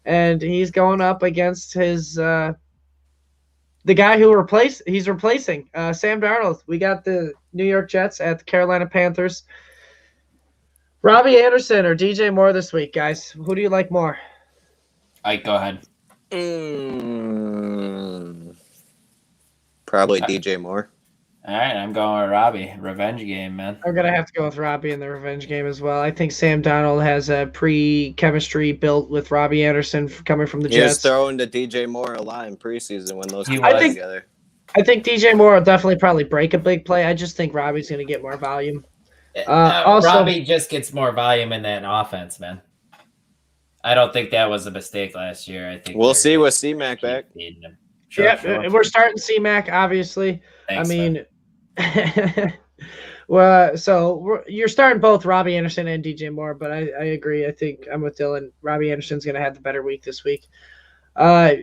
and he's going up against his the guy who he's replacing Sam Darnold. We got the New York Jets at the Carolina Panthers. Robbie Anderson or DJ Moore this week, guys. Who do you like more? Go ahead. Probably DJ Moore. All right, I'm going with Robbie. Revenge game, man. I'm going to have to go with Robbie in the revenge game as well. I think Sam Darnold has a pre-chemistry built with Robbie Anderson coming from the Jets. He was throwing to DJ Moore a lot in preseason when those two were together. I think DJ Moore will definitely probably break a big play. I just think Robbie's going to get more volume. Also, Robbie just gets more volume in that offense, man. I don't think that was a mistake last year. I think we'll see with C-Mac back. Sure. We're starting C-Mac, obviously. Thanks, I mean, well, so you're starting both Robbie Anderson and DJ Moore, but I agree. I think I'm with Dylan. Robbie Anderson's going to have the better week this week. Are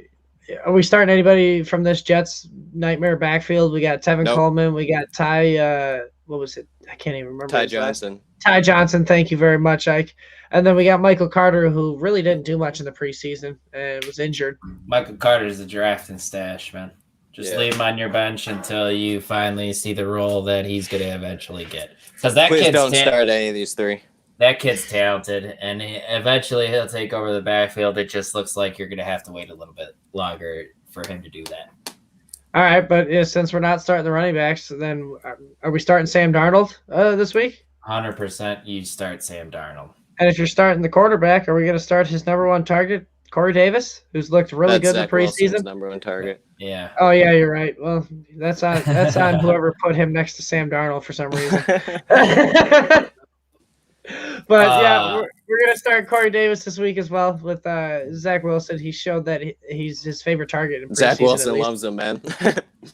we starting anybody from this Jets nightmare backfield? We got Tevin Coleman. We got Ty. What was it? I can't even remember. Ty Johnson. Ty Johnson. Thank you very much, Ike. And then we got Michael Carter, who really didn't do much in the preseason and was injured. Michael Carter is a draft and stash, man. Just leave him on your bench until you finally see the role that he's going to eventually get. Because that Please don't start any of these three. That kid's talented, and eventually he'll take over the backfield. It just looks like you're going to have to wait a little bit longer for him to do that. All right, but since we're not starting the running backs, then are we starting Sam Darnold this week? 100% you start Sam Darnold. And if you're starting the quarterback, are we going to start his number one target, Corey Davis, who's looked really good in the preseason? Number one target. Yeah. Oh yeah, you're right. Well, that's on whoever put him next to Sam Darnold for some reason. But we're gonna start Corey Davis this week as well with Zach Wilson. He showed that he's his favorite target in preseason. Zach Wilson loves him, man.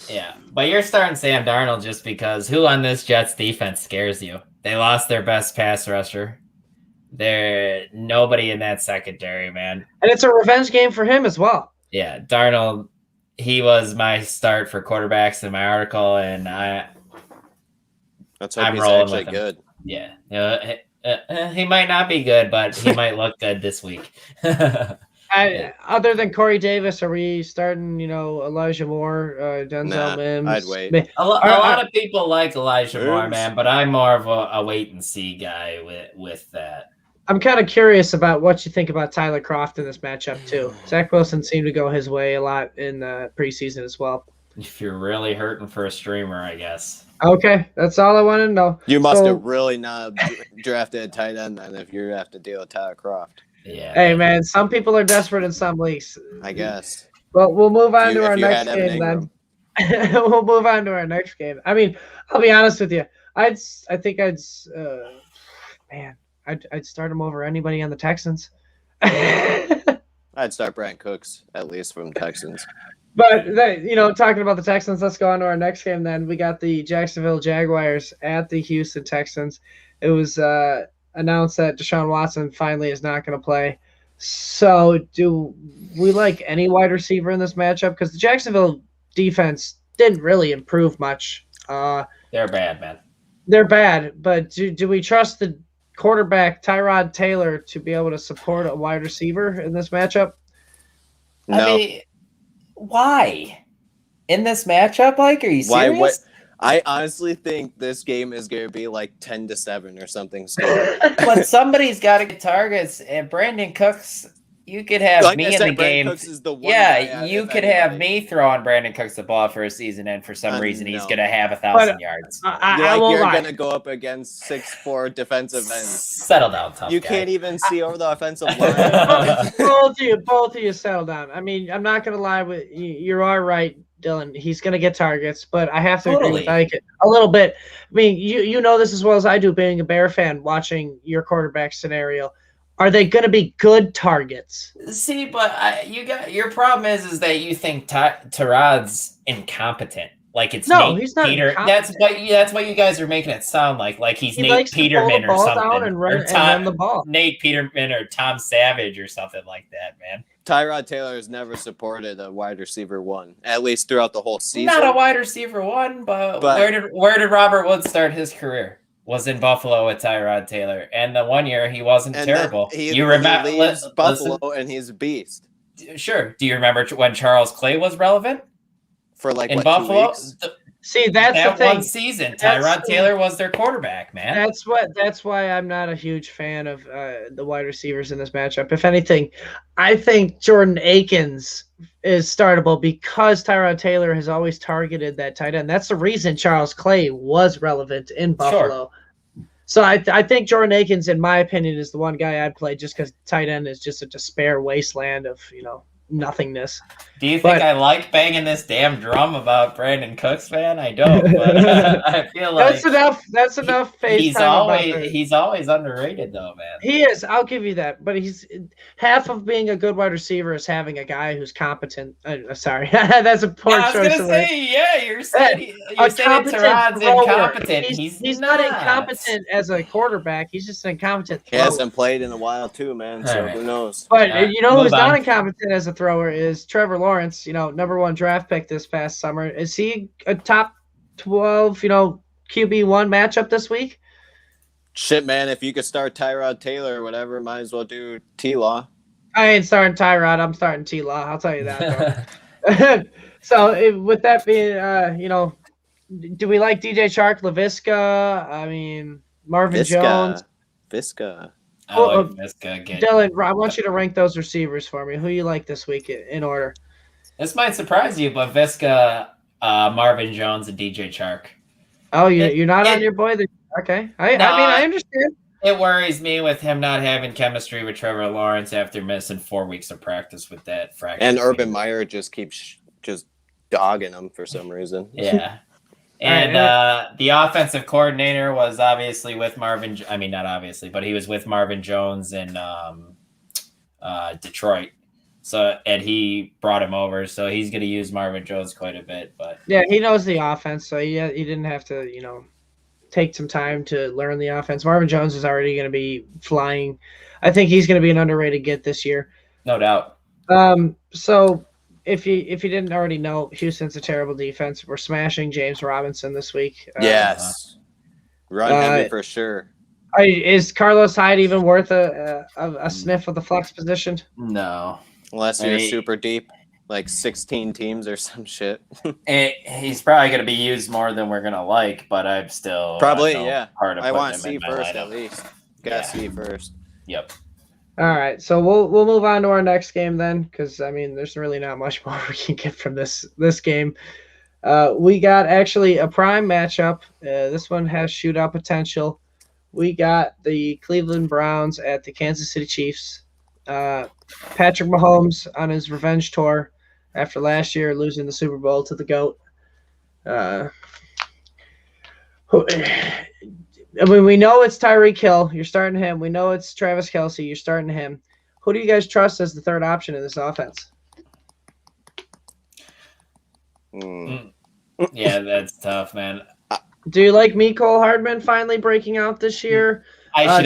Yeah, but you're starting Sam Darnold just because who on this Jets defense scares you? They lost their best pass rusher. There's nobody in that secondary, man. And it's a revenge game for him as well. Yeah, Darnold, he was my start for quarterbacks in my article, and I'm rolling with him. Good. Yeah, he might not be good, but he might look good this week. Other than Corey Davis, are we starting, Elijah Moore, Denzel Mims? I'd wait. A lot of people like Elijah Moore, man, but I'm more of a wait-and-see guy with that. I'm kind of curious about what you think about Tyler Kroft in this matchup, too. Zach Wilson seemed to go his way a lot in the preseason as well. If you're really hurting for a streamer, I guess. Okay, that's all I want to know. You must have really not drafted a tight end then if you have to deal with Tyler Kroft. Yeah. Hey, man, some people are desperate in some leagues. I guess. Well, we'll move on to our next game then. We'll move on to our next game. I mean, I'll be honest with you. I'd start him over anybody on the Texans. I'd start Brandon Cooks, at least from Texans. But, talking about the Texans, let's go on to our next game then. We got the Jacksonville Jaguars at the Houston Texans. It was announced that Deshaun Watson finally is not going to play. So do we like any wide receiver in this matchup? Because the Jacksonville defense didn't really improve much. They're bad, man. They're bad, but do we trust the quarterback Tyrod Taylor to be able to support a wide receiver in this matchup? No. I mean, why? In this matchup, like, are you serious? I honestly think this game is going to be like 10-7 or something. But somebody's got to get targets, and Brandon Cooks, you could have me in the game. Cooks is the one you could have me throwing Brandon Cooks the ball for a season, and for some reason he's going to have 1,000 yards. You're going to go up against 6'4" defensive ends. Settle down, tough You guy. Can't even see over the offensive line. both of you settle down. I mean, I'm not going to lie with you. You are right, Dylan. He's going to get targets, but I have to agree with Ike a little bit. I mean, you know this as well as I do, being a Bear fan, watching your quarterback scenario. Are they going to be good targets? See, but your problem is that you think Tyrod's incompetent. Like it's he's not Peter. That's what you guys are making it sound like. Like he's Nate Peterman or something, and run the ball. Nate Peterman or Tom Savage or something like that, man. Tyrod Taylor has never supported a wide receiver one, at least throughout the whole season. Not a wide receiver one, but where did Robert Woods start his career? Was in Buffalo with Tyrod Taylor, and the 1 year he wasn't terrible. You remember? He leaves Buffalo, and he's a beast. Sure. Do you remember when Charles Clay was relevant for in Buffalo? 2 weeks? See, that's that the thing. One season, Tyrod Taylor was their quarterback, man. That's why I'm not a huge fan of the wide receivers in this matchup. If anything, I think Jordan Akins is startable because Tyrod Taylor has always targeted that tight end. That's the reason Charles Clay was relevant in Buffalo. Sure. So I think Jordan Akins, in my opinion, is the one guy I'd play just because tight end is just a despair wasteland of nothingness. Do you think I like banging this damn drum about Brandon Cooks, man? I don't, but I feel like that's enough face he's time. He's always underrated, though, man. He is. I'll give you that. But he's half of being a good wide receiver is having a guy who's competent. Sorry, that's a poor choice. I was gonna say, you're saying Terod's incompetent. He's not incompetent as a quarterback. He's just incompetent. He hasn't played in a while too, man. So who knows? But who's not incompetent as a thrower is Trevor Lawrence. #1 draft pick this past summer. Is he a top 12? QB1 matchup this week? Shit, man. If you could start Tyrod Taylor or whatever, might as well do T-Law. I ain't starting Tyrod. I'm starting T-Law. I'll tell you that. So with that being, do we like DJ Chark, LaVisca? I mean, Marvin Jones. Visca. I like Visca again. Dylan, I want you to rank those receivers for me. Who you like this week in order? This might surprise you, but Visca, Marvin Jones, and DJ Chark. Oh, you're not on your boy? Okay. I mean, I understand. It worries me with him not having chemistry with Trevor Lawrence after missing 4 weeks of practice with that fracture. And Urban Meyer just keeps dogging him for some reason. Yeah. And the offensive coordinator was obviously with Marvin. I mean, not obviously, but he was with Marvin Jones in Detroit. And he brought him over, so he's going to use Marvin Jones quite a bit. But yeah, he knows the offense, so he didn't have to, take some time to learn the offense. Marvin Jones is already going to be flying. I think he's going to be an underrated get this year. No doubt. So if you didn't already know, Houston's a terrible defense. We're smashing James Robinson this week. Yes. Run heavy for sure. Is Carlos Hyde even worth a sniff of the flex position? No. Unless you're super deep, like 16 teams or some shit. He's probably going to be used more than we're going to like, but I'm still probably, yeah. I want to see first at least. Got to see first. Yep. All right, so we'll move on to our next game then, because I mean, there's really not much more we can get from this game. We got actually a prime matchup. This one has shootout potential. We got the Cleveland Browns at the Kansas City Chiefs. Patrick Mahomes on his revenge tour after last year losing the Super Bowl to the GOAT. I mean, we know it's Tyreek Hill. You're starting him. We know it's Travis Kelce. You're starting him. Who do you guys trust as the third option in this offense? Yeah, that's tough, man. Do you like Mecole Hardman finally breaking out this year? I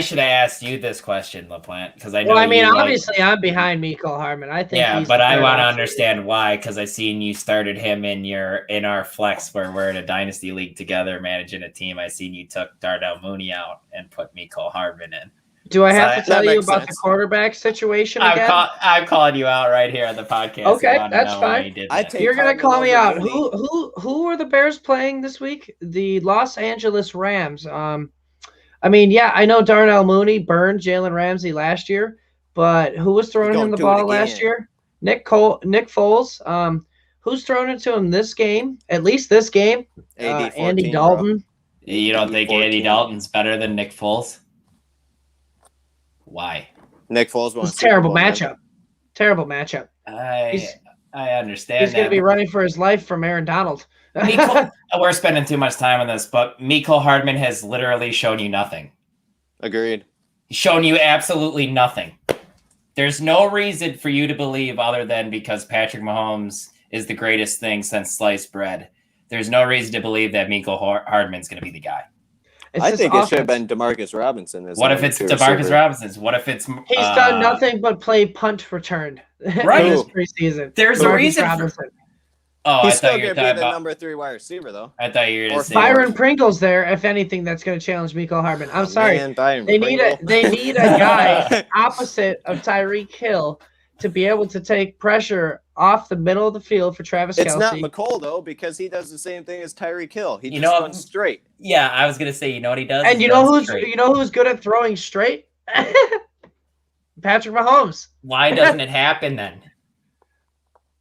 should have asked you this question, LaPlante, because I know. Well, I mean, obviously, I'm behind Mecole Hardman. I think. Yeah, but I want to understand why, because I seen you started him in our flex where we're in a dynasty league together, managing a team. I seen you took Darnell Mooney out and put Mecole Hardman in. Do I have to tell you about the quarterback situation again? I'm calling you out right here on the podcast. Okay, that's fine. You're gonna call me out. Mooney. Who are the Bears playing this week? The Los Angeles Rams. I mean, yeah, I know Darnell Mooney burned Jalen Ramsey last year, but who was throwing him the ball last year? Nick Foles. Who's thrown it to him this game? At least this game. Andy Dalton. Bro. You don't think Andy Dalton's better than Nick Foles? Why? Nick Foles won. Terrible matchup. Terrible matchup. I understand. He's going to be running for his life from Aaron Donald. We're spending too much time on this, but Mecole Hardman has literally shown you nothing. Agreed. He's shown you absolutely nothing. There's no reason for you to believe other than because Patrick Mahomes is the greatest thing since sliced bread. There's no reason to believe that Mecole Hardman's going to be the guy. I think it should have been DeMarcus Robinson. What if it's DeMarcus Robinson's? What if it's he's done nothing but play punt return right this preseason? There's a reason. He's still going to be the number 3 wide receiver, though. I thought you were going to say Byron Pringle's there. If anything, that's going to challenge Mecole Hardman. I'm sorry. Man, they need a guy opposite of Tyreek Hill to be able to take pressure off the middle of the field for Travis Kelce. It's not Mecole, though, because he does the same thing as Tyreek Hill. He just runs straight. Yeah, I was going to say, you know what he does? And you know who's good at throwing straight? Patrick Mahomes. Why doesn't it happen then?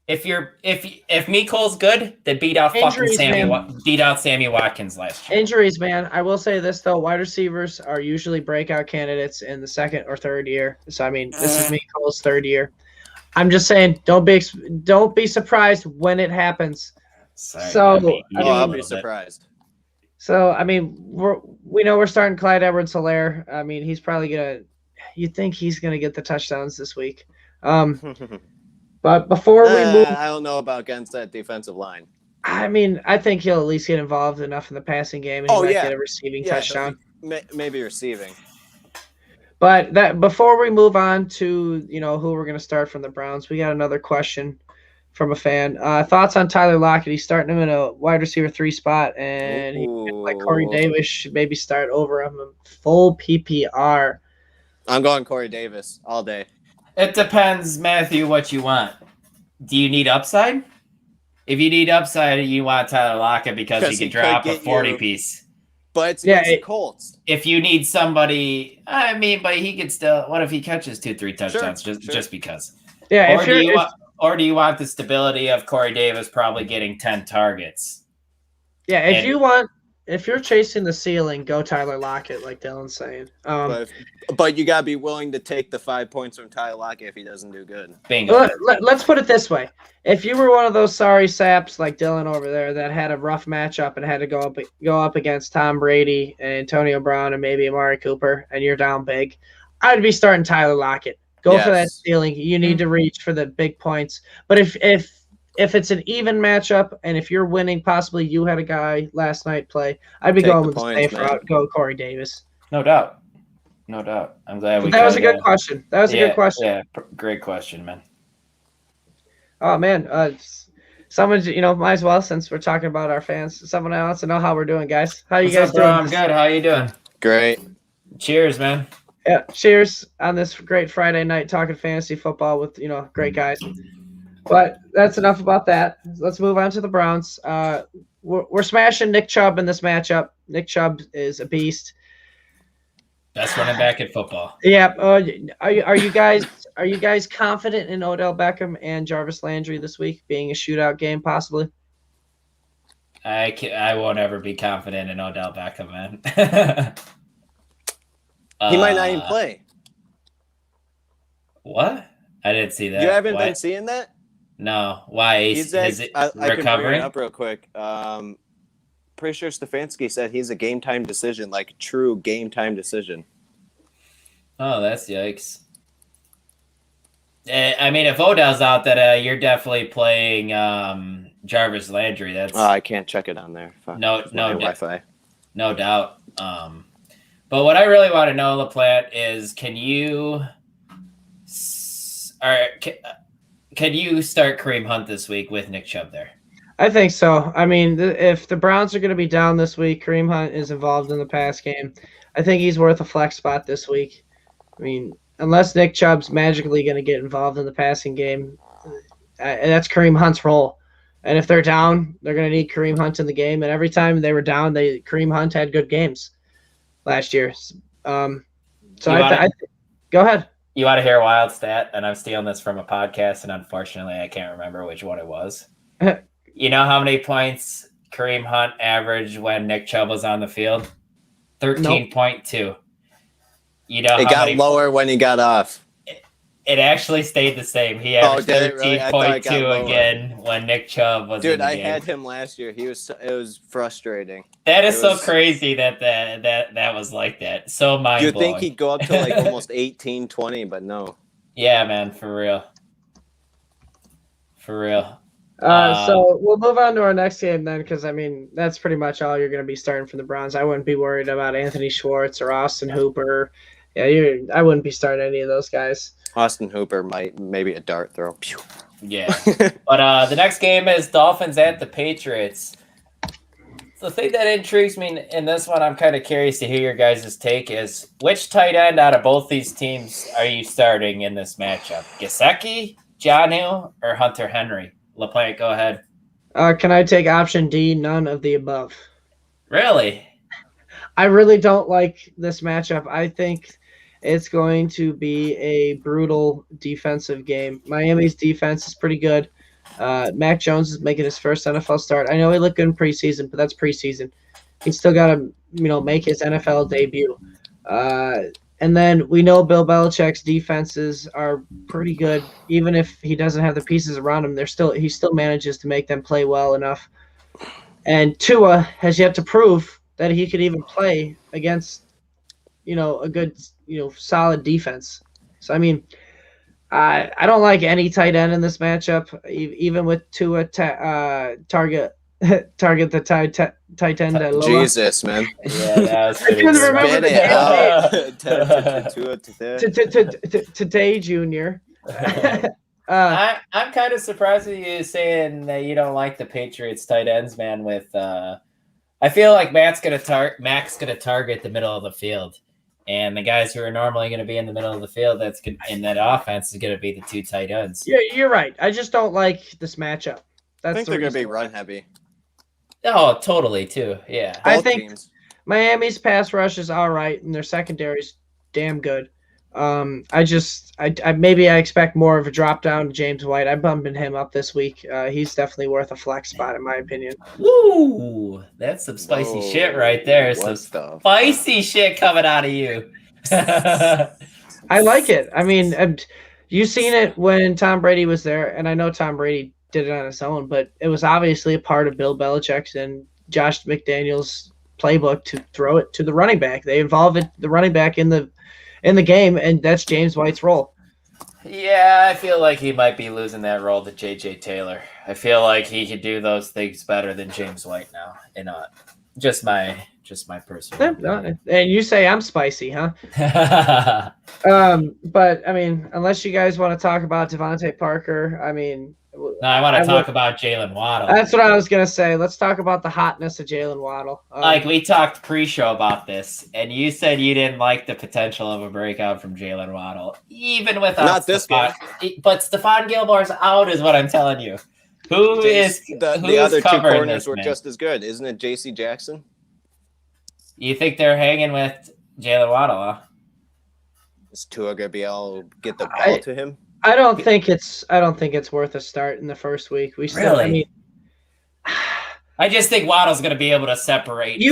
If Mecole's good, then beat out Sammy Watkins last year. Injuries, man. I will say this though: wide receivers are usually breakout candidates in the second or third year. So I mean, this is Mecole's third year. I'm just saying, don't be surprised when it happens. I'll be surprised. So I mean, we know we're starting Clyde Edwards-Helaire. I mean, he's probably you'd think he's gonna get the touchdowns this week. But before we move, I don't know about against that defensive line. I mean, I think he'll at least get involved enough in the passing game, and he might get a receiving touchdown. Maybe receiving. But before we move on to who we're going to start from the Browns, we got another question from a fan. Thoughts on Tyler Lockett? He's starting him in a wide receiver 3 spot, and like Corey Davis should maybe start over him in full PPR. I'm going Corey Davis all day. It depends, Matthew, what you want. Do you need upside? If you need upside, you want Tyler Lockett because he can drop a 40-piece. But it's against the Colts. If you need somebody, I mean, but he could still. What if he catches 2-3 touchdowns just because? Yeah. Or do you want the stability of Corey Davis probably getting 10 targets? Yeah. If you're chasing the ceiling, go Tyler Lockett, like Dylan's saying. But you gotta be willing to take the 5 points from Tyler Lockett if he doesn't do good. Bingo. Let's put it this way: if you were one of those sorry saps like Dylan over there that had a rough matchup and had to go up against Tom Brady and Antonio Brown and maybe Amari Cooper, and you're down big, I'd be starting Tyler Lockett. Go for that ceiling. You need to reach for the big points. But if it's an even matchup and if you're winning, possibly you had a guy last night play, I'd be going with the safe route. Go Corey Davis. No doubt. I'm glad that was a good question. That was a good question. Yeah, great question, man. Oh man, someone might as well, since we're talking about our fans. Someone wants to know how we're doing, guys. How you guys doing? I'm good. How you doing? Great. Cheers, man. Yeah, cheers on this great Friday night talking fantasy football with great guys. But that's enough about that. Let's move on to the Browns. We're smashing Nick Chubb in this matchup. Nick Chubb is a beast. Best running back in football. Yeah. Are you guys confident in Odell Beckham and Jarvis Landry this week being a shootout game possibly? I won't ever be confident in Odell Beckham, man. He might not even play. What? I didn't see that. You haven't been seeing that? No. Why? Is it recovering? I can bring it up real quick. Pretty sure Stefanski said he's a game-time decision, like true game-time decision. Oh, that's yikes. I mean, if Odell's out, that you're definitely playing Jarvis Landry. That's I can't check it on there. Fuck. No Wi-Fi. No doubt. But what I really want to know, LaPlante, is can you start Kareem Hunt this week with Nick Chubb there? I think so. I mean, if the Browns are going to be down this week, Kareem Hunt is involved in the pass game. I think he's worth a flex spot this week. I mean, unless Nick Chubb's magically going to get involved in the passing game, that's Kareem Hunt's role. And if they're down, they're going to need Kareem Hunt in the game. And every time they were down, Kareem Hunt had good games last year. Go ahead. You want to hear a wild stat? And I'm stealing this from a podcast, and unfortunately, I can't remember which one it was. You know how many points Kareem Hunt averaged when Nick Chubb was on the field? 13.2. Nope. You know, it got lower when he got off. It actually stayed the same. He averaged 13.2 again when Nick Chubb was in the game. Dude, I had him last year. It was frustrating. That is so crazy that was like that. So mind-blowing. You'd think he'd go up to like almost 18, 20, but no. Yeah, man, for real. For real. So we'll move on to our next game then, because, I mean, that's pretty much all you're going to be starting from the Browns. I wouldn't be worried about Anthony Schwartz or Austin Hooper. Yeah, I wouldn't be starting any of those guys. Austin Hooper maybe a dart throw. Pew. Yeah. But the next game is Dolphins at the Patriots. The thing that intrigues me in this one, I'm kind of curious to hear your guys' take, is which tight end out of both these teams are you starting in this matchup? Gesicki, Jonnu, or Hunter Henry? LaPlante, go ahead. Can I take option D? None of the above. Really? I really don't like this matchup. I think it's going to be a brutal defensive game. Miami's defense is pretty good. Mac Jones is making his first NFL start. I know he looked good in preseason, but that's preseason. He's still got to, make his NFL debut. And then we know Bill Belichick's defenses are pretty good, even if he doesn't have the pieces around him. He still manages to make them play well enough. And Tua has yet to prove that he could even play against, a good, solid defense. So I mean, I don't like any tight end in this matchup, even with Tua target the tight end. Jesus, man. Yeah, that was I couldn't remember the name. Today, Junior. I'm kind of surprised with you saying that you don't like the Patriots tight ends, man. With I feel like Mac's gonna target the middle of the field, and the guys who are normally going to be in the middle of the field in that offense is going to be the two tight ends. Yeah, you're right. I just don't like this matchup. I think they're going to be run heavy. Oh, totally, too. Yeah. I think Miami's pass rush is all right, and their secondary is damn good. Maybe I expect more of a drop down to James White. I'm bumping him up this week. He's definitely worth a flex spot, in my opinion. Ooh, that's some spicy shit right there. Some spicy shit coming out of you. I like it. I mean, you've seen it when Tom Brady was there, and I know Tom Brady did it on his own, but it was obviously a part of Bill Belichick's and Josh McDaniels' playbook to throw it to the running back. They involved the running back in the game, and that's James White's role. Yeah, I feel like he might be losing that role to J.J. Taylor. I feel like he could do those things better than James White now. And just my personal opinion. And you say I'm spicy, huh? But I mean, unless you guys want to talk about Devontae Parker, I mean. No, I want to talk about Jalen Waddle. That's what I was going to say. Let's talk about the hotness of Jalen Waddle. We talked pre-show about this, and you said you didn't like the potential of a breakout from Jalen Waddle, even without not this game. But Stephon Gilmore's out, is what I'm telling you. The other two corners were just as good, isn't it? J.C. Jackson. You think they're hanging with Jalen Waddle? Huh? Is Tua gonna be able to get the ball to him? I don't think it's worth a start in the first week. I just think Waddle's going to be able to separate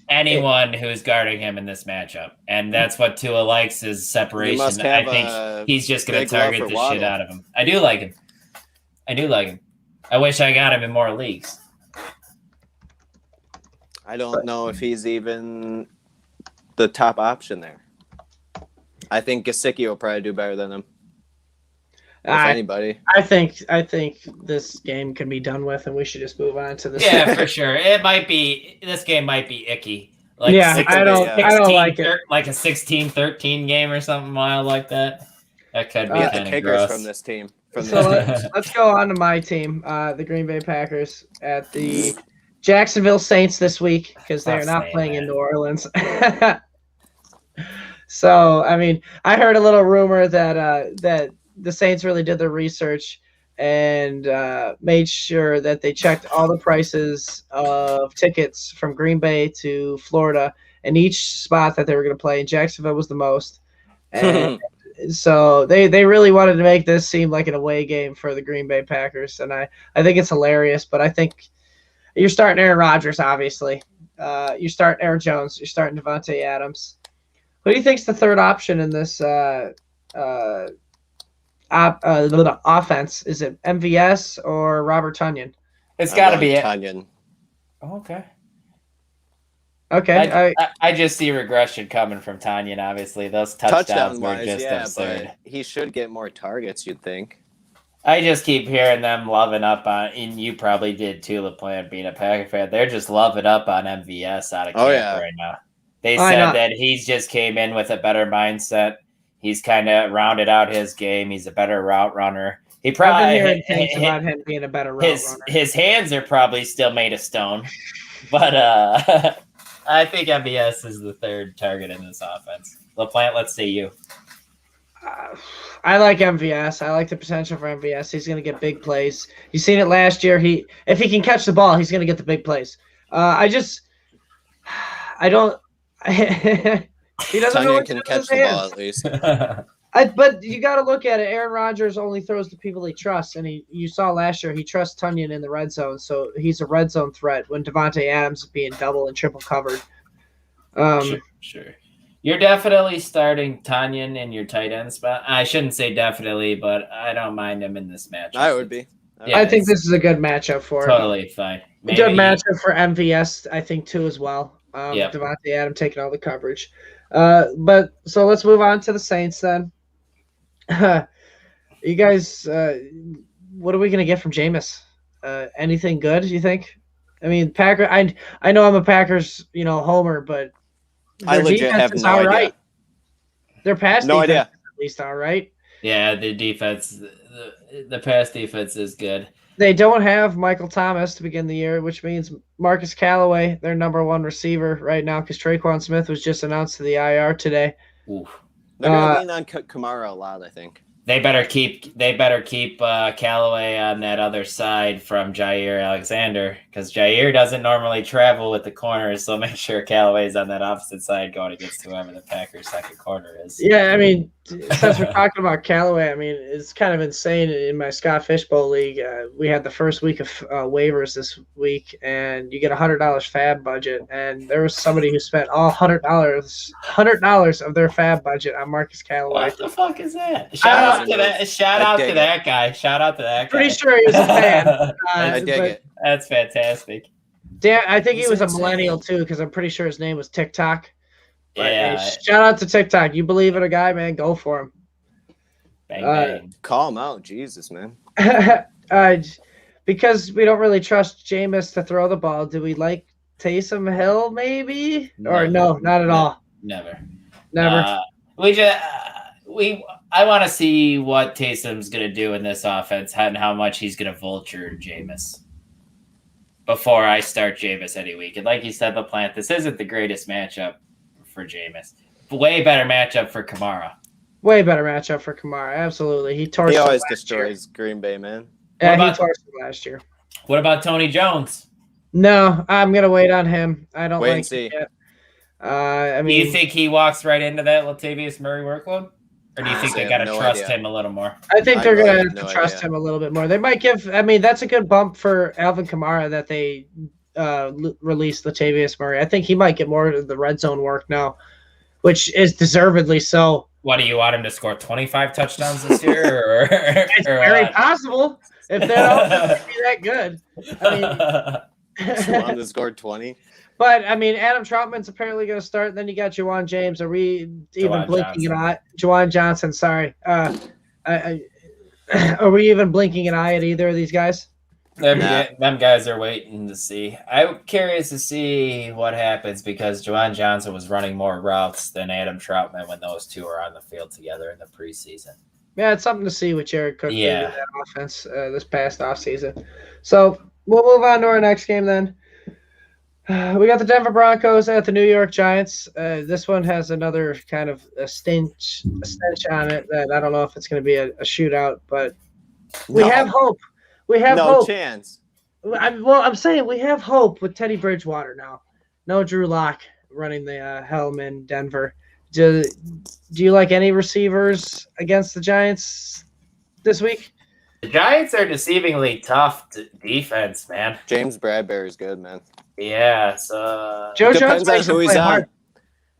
anyone who's guarding him in this matchup, and that's what Tua likes is separation. I think he's just going to target the shit out of him. I do like him. I wish I got him in more leagues. I don't know if he's even the top option there. I think Gesicki will probably do better than him. Anybody. I think this game can be done with, and we should just move on to this. Yeah, for sure. This game might be icky. I don't like it. Like a 16-13 game or something wild like that. That could be kind of gross. From this team. Let's go on to my team, the Green Bay Packers at the Jacksonville Saints this week because they're not playing in New Orleans. So, I mean, I heard a little rumor that the Saints really did their research and made sure that they checked all the prices of tickets from Green Bay to Florida and each spot that they were going to play. And Jacksonville was the most. And so they really wanted to make this seem like an away game for the Green Bay Packers. And I think it's hilarious, but I think you're starting Aaron Rodgers, obviously. You're starting Aaron Jones. You're starting Devontae Adams. Who do you think's the third option in this offense? Is it MVS or Robert Tonyan? It's got to be Tonyan. Oh, okay. Okay. I just see regression coming from Tonyan, obviously. Those touchdowns were just absurd. But he should get more targets, you'd think. I just keep hearing them loving up on, and you probably did too, LaPlante, being a Packer fan. They're just loving up on MVS out of camp right now. They said that he's just came in with a better mindset. He's kind of rounded out his game. He's a better route runner. He probably I've been hearing things about him being a better route runner. His hands are probably still made of stone, but I think MVS is the third target in this offense. LaPlante, let's see you. I like MVS. I like the potential for MVS. He's going to get big plays. You've seen it last year. If he can catch the ball, he's going to get the big plays. I don't. He doesn't know what can catch the ball at least. But you got to look at it. Aaron Rodgers only throws to people he trusts, and you saw last year he trusts Tonyan in the red zone, so he's a red zone threat when Devontae Adams is being double and triple covered. Sure. You're definitely starting Tanyan in your tight end spot. I shouldn't say definitely, but I don't mind him in this matchup. I would be. Yeah, I think this is a good matchup for him. Totally fine. Maybe good matchup for MVS, I think, too, as well. Yep. Devontae Adams taking all the coverage. But so let's move on to the Saints then. You guys, what are we gonna get from Jameis? Anything good? You think? I mean, Packer. I know I'm a Packers, homer, but I legit have no idea. Right. Their pass defense is at least all right. Yeah, the defense, the pass defense is good. They don't have Michael Thomas to begin the year, which means Marcus Callaway, their number one receiver right now, because Traquan Smith was just announced to the IR today. Oof. They're going to lean on Kamara a lot, I think. They better keep Callaway on that other side from Jair Alexander, because Jair doesn't normally travel with the corners, so make sure Callaway's on that opposite side going against whoever the Packers' second corner is. Yeah, I mean, since we're talking about Callaway, I mean, it's kind of insane. In my Scott Fishbowl League, we had the first week of waivers this week, and you get $100 fab budget, and there was somebody who spent all $100 of their fab budget on Marcus Callaway. What the fuck is that? Shout out to that guy. Pretty sure he was a fan. I dig it. That's fantastic. Dan, I think he was a millennial too, because I'm pretty sure his name was TikTok. But, yeah. hey, shout out to TikTok. You believe in a guy, man? Go for him. Bang, bang. Call him out, Jesus, man. Because we don't really trust Jameis to throw the ball. Do we like Taysom Hill, maybe? Or no, not at all. Never. I want to see what Taysom's going to do in this offense and how much he's going to vulture Jameis before I start Jameis any week. And like you said, LaPlante, this isn't the greatest matchup for Jameis. Way better matchup for Kamara. Way better matchup for Kamara. Absolutely. He always destroys Green Bay, man. Yeah, he torched him last year. What about Tony Jones? No, I'm going to wait on him. I don't wait like and see. him yet. Do you think he walks right into that Latavius Murray workload? Or do you think they got to trust him a little more? I think they're going to have to trust him a little bit more. They might that's a good bump for Alvin Kamara that they released Latavius Murray. I think he might get more of the red zone work now, which is deservedly so. What, do you want him to score 25 touchdowns this year? It's very possible if they're all be that good. I mean, you want to score 20? But, I mean, Adam Troutman's apparently going to start. Then you got Juwan James. Are we even blinking an eye? Juwan Johnson, sorry. Are we even blinking an eye at either of these guys? Them guys are waiting to see. I'm curious to see what happens because Juwan Johnson was running more routes than Adam Troutman when those two are on the field together in the preseason. Yeah, it's something to see what Jared Cook did in that offense this past offseason. So we'll move on to our next game then. We got the Denver Broncos at the New York Giants. This one has another kind of a stench on it that I don't know if it's going to be a shootout, but we have hope. We have hope. No chance. I'm saying we have hope with Teddy Bridgewater now. No Drew Lock running the helm in Denver. Do you like any receivers against the Giants this week? The Giants are deceivingly tough defense, man. James Bradbury's good, man. Yeah, so Joe depends Jones on who he's on. Hard.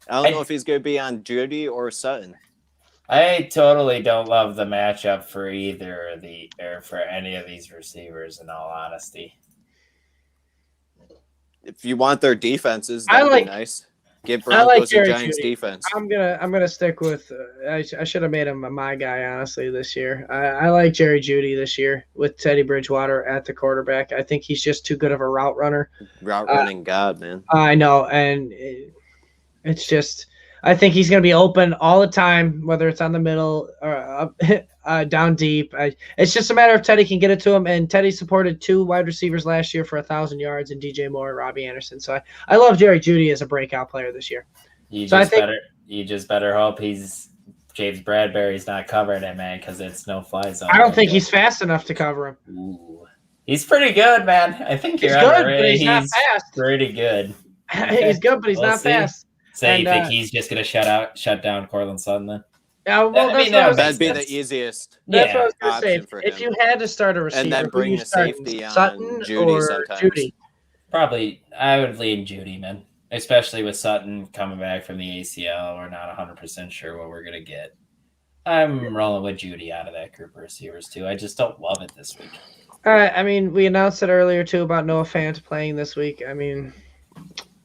I don't know if he's going to be on Judy or Sutton. I totally don't love the matchup for either or for any of these receivers. In all honesty, if you want their defenses, that'd be nice. Give Broncos and Giants defense. I'm gonna stick with. I should have made him my guy honestly this year. I like Jerry Jeudy this year with Teddy Bridgewater at the quarterback. I think he's just too good of a route runner. Route running god, man. I know, and it's just. I think he's going to be open all the time, whether it's on the middle or down deep. It's just a matter of Teddy can get it to him. And Teddy supported 2 wide receivers last year for 1,000 yards in DJ Moore and Robbie Anderson. So I love Jerry Jeudy as a breakout player this year. You just better hope James Bradbury's not covering it, man, because it's no fly zone. I don't think he's fast enough to cover him. Ooh. He's pretty good, man. I think he's good, but he's not fast. Pretty good. He's good, but he's not fast. So you think he's just going to shut down Cortland Sutton then? Yeah, well, that'd be the easiest. That's what I was going to say. If you had to start a receiver, and then bring the safety Sutton on Judy or sometimes. Judy? Probably, I would lean Judy, man. especially with Sutton coming back from the ACL. We're not 100% sure what we're going to get. I'm rolling with Judy out of that group of receivers, too. I just don't love it this week. All right. I mean, we announced it earlier, too, about Noah Fant playing this week. I mean,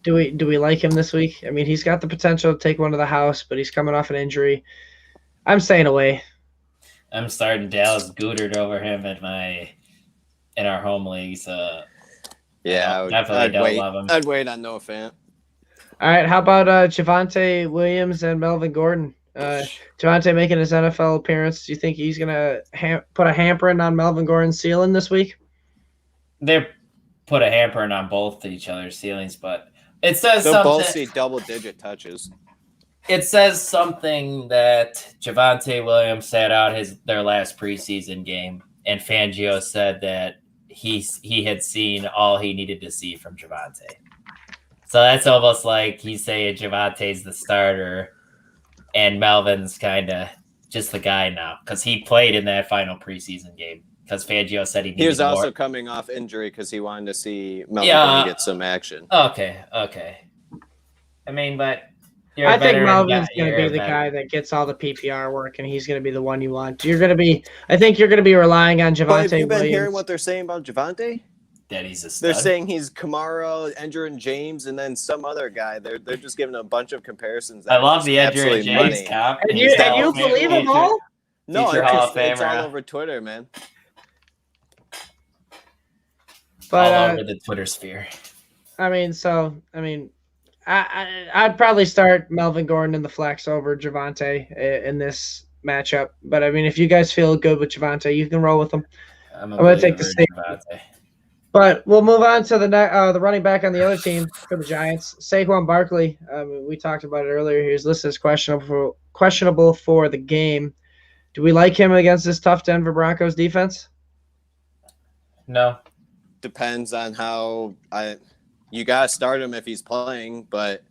do we like him this week? I mean, he's got the potential to take one to the house, but he's coming off an injury. I'm staying away. I'm starting Dallas Goedert over him in our home league, so I'd don't wait. love him. I'd wait on Noah Fant. All right, how about Chavante Williams and Melvin Gordon? Chavante making his NFL appearance. Do you think he's going to put a hampering on Melvin Gordon's ceiling this week? They put a hampering on both each other's ceilings, but it says They'll something. both see double-digit touches. It says something that Javonte Williams sat out their last preseason game, and Fangio said that he had seen all he needed to see from Javonte. So that's almost like he's saying Javante's the starter, and Melvin's kind of just the guy now because he played in that final preseason game because Fangio said he needed more. He was also coming off injury because he wanted to see Melvin get some action. Okay. I mean, but I think Melvin's going to be the guy that gets all the PPR work, and he's going to be the one you want. I think you're going to be relying on Javonte Williams. Have you been hearing what they're saying about Javonte? That he's a stud. They're saying he's Kamara, Edgerrin James, and then some other guy. They're just giving a bunch of comparisons. I love the Edgerrin James cap. And you believe them all? No, it's all over Twitter, man. But, all over the Twitter sphere. I'd probably start Melvin Gordon in the flex over Javonte in this matchup. But, I mean, if you guys feel good with Javonte, you can roll with him. I'm going to take the stake. But we'll move on to the running back on the other team for the Giants, Saquon Barkley. We talked about it earlier. He was listed as questionable for the game. Do we like him against this tough Denver Broncos defense? No. Depends on how you got to start him if he's playing, but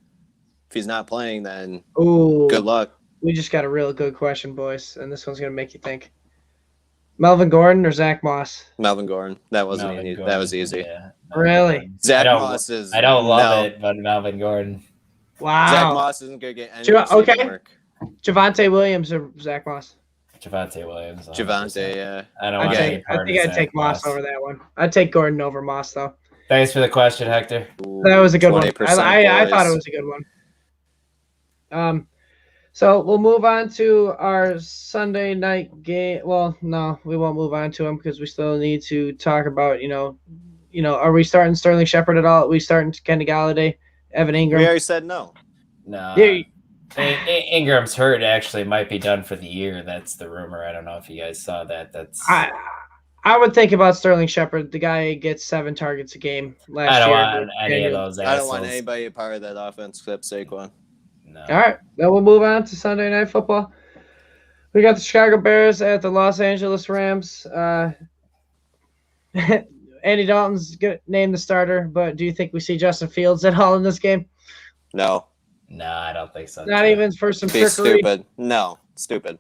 if he's not playing, then good luck. We just got a real good question, boys, and this one's going to make you think. Melvin Gordon or Zach Moss? Melvin Gordon. That wasn't easy. That was easy. Yeah, really? Zach Moss is. I don't love it, but Melvin Gordon. Wow. Zach Moss isn't going to get any work. Javonte Williams or Zach Moss? Javonte Williams. 100%. Javonte, yeah. I think I'd take Moss over that one. I'd take Gordon over Moss, though. Thanks for the question, Hector. That was a good one. I thought it was a good one. So we'll move on to our Sunday night game. Well, no, we won't move on to them because we still need to talk about, are we starting Sterling Shepard at all? Are we starting Kenny Galladay, Evan Ingram? We already said no. No. Ingram's hurt actually might be done for the year. That's the rumor. I don't know if you guys saw that. I would think about Sterling Shepard. The guy gets 7 targets a game last year. I don't want any of those assholes. I don't want anybody a part of that offense except Saquon. No. All right. Then we'll move on to Sunday Night Football. We got the Chicago Bears at the Los Angeles Rams. Andy Dalton's named the starter, but do you think we see Justin Fields at all in this game? No. No, I don't think so. Not even for some trickery? Stupid. No, stupid.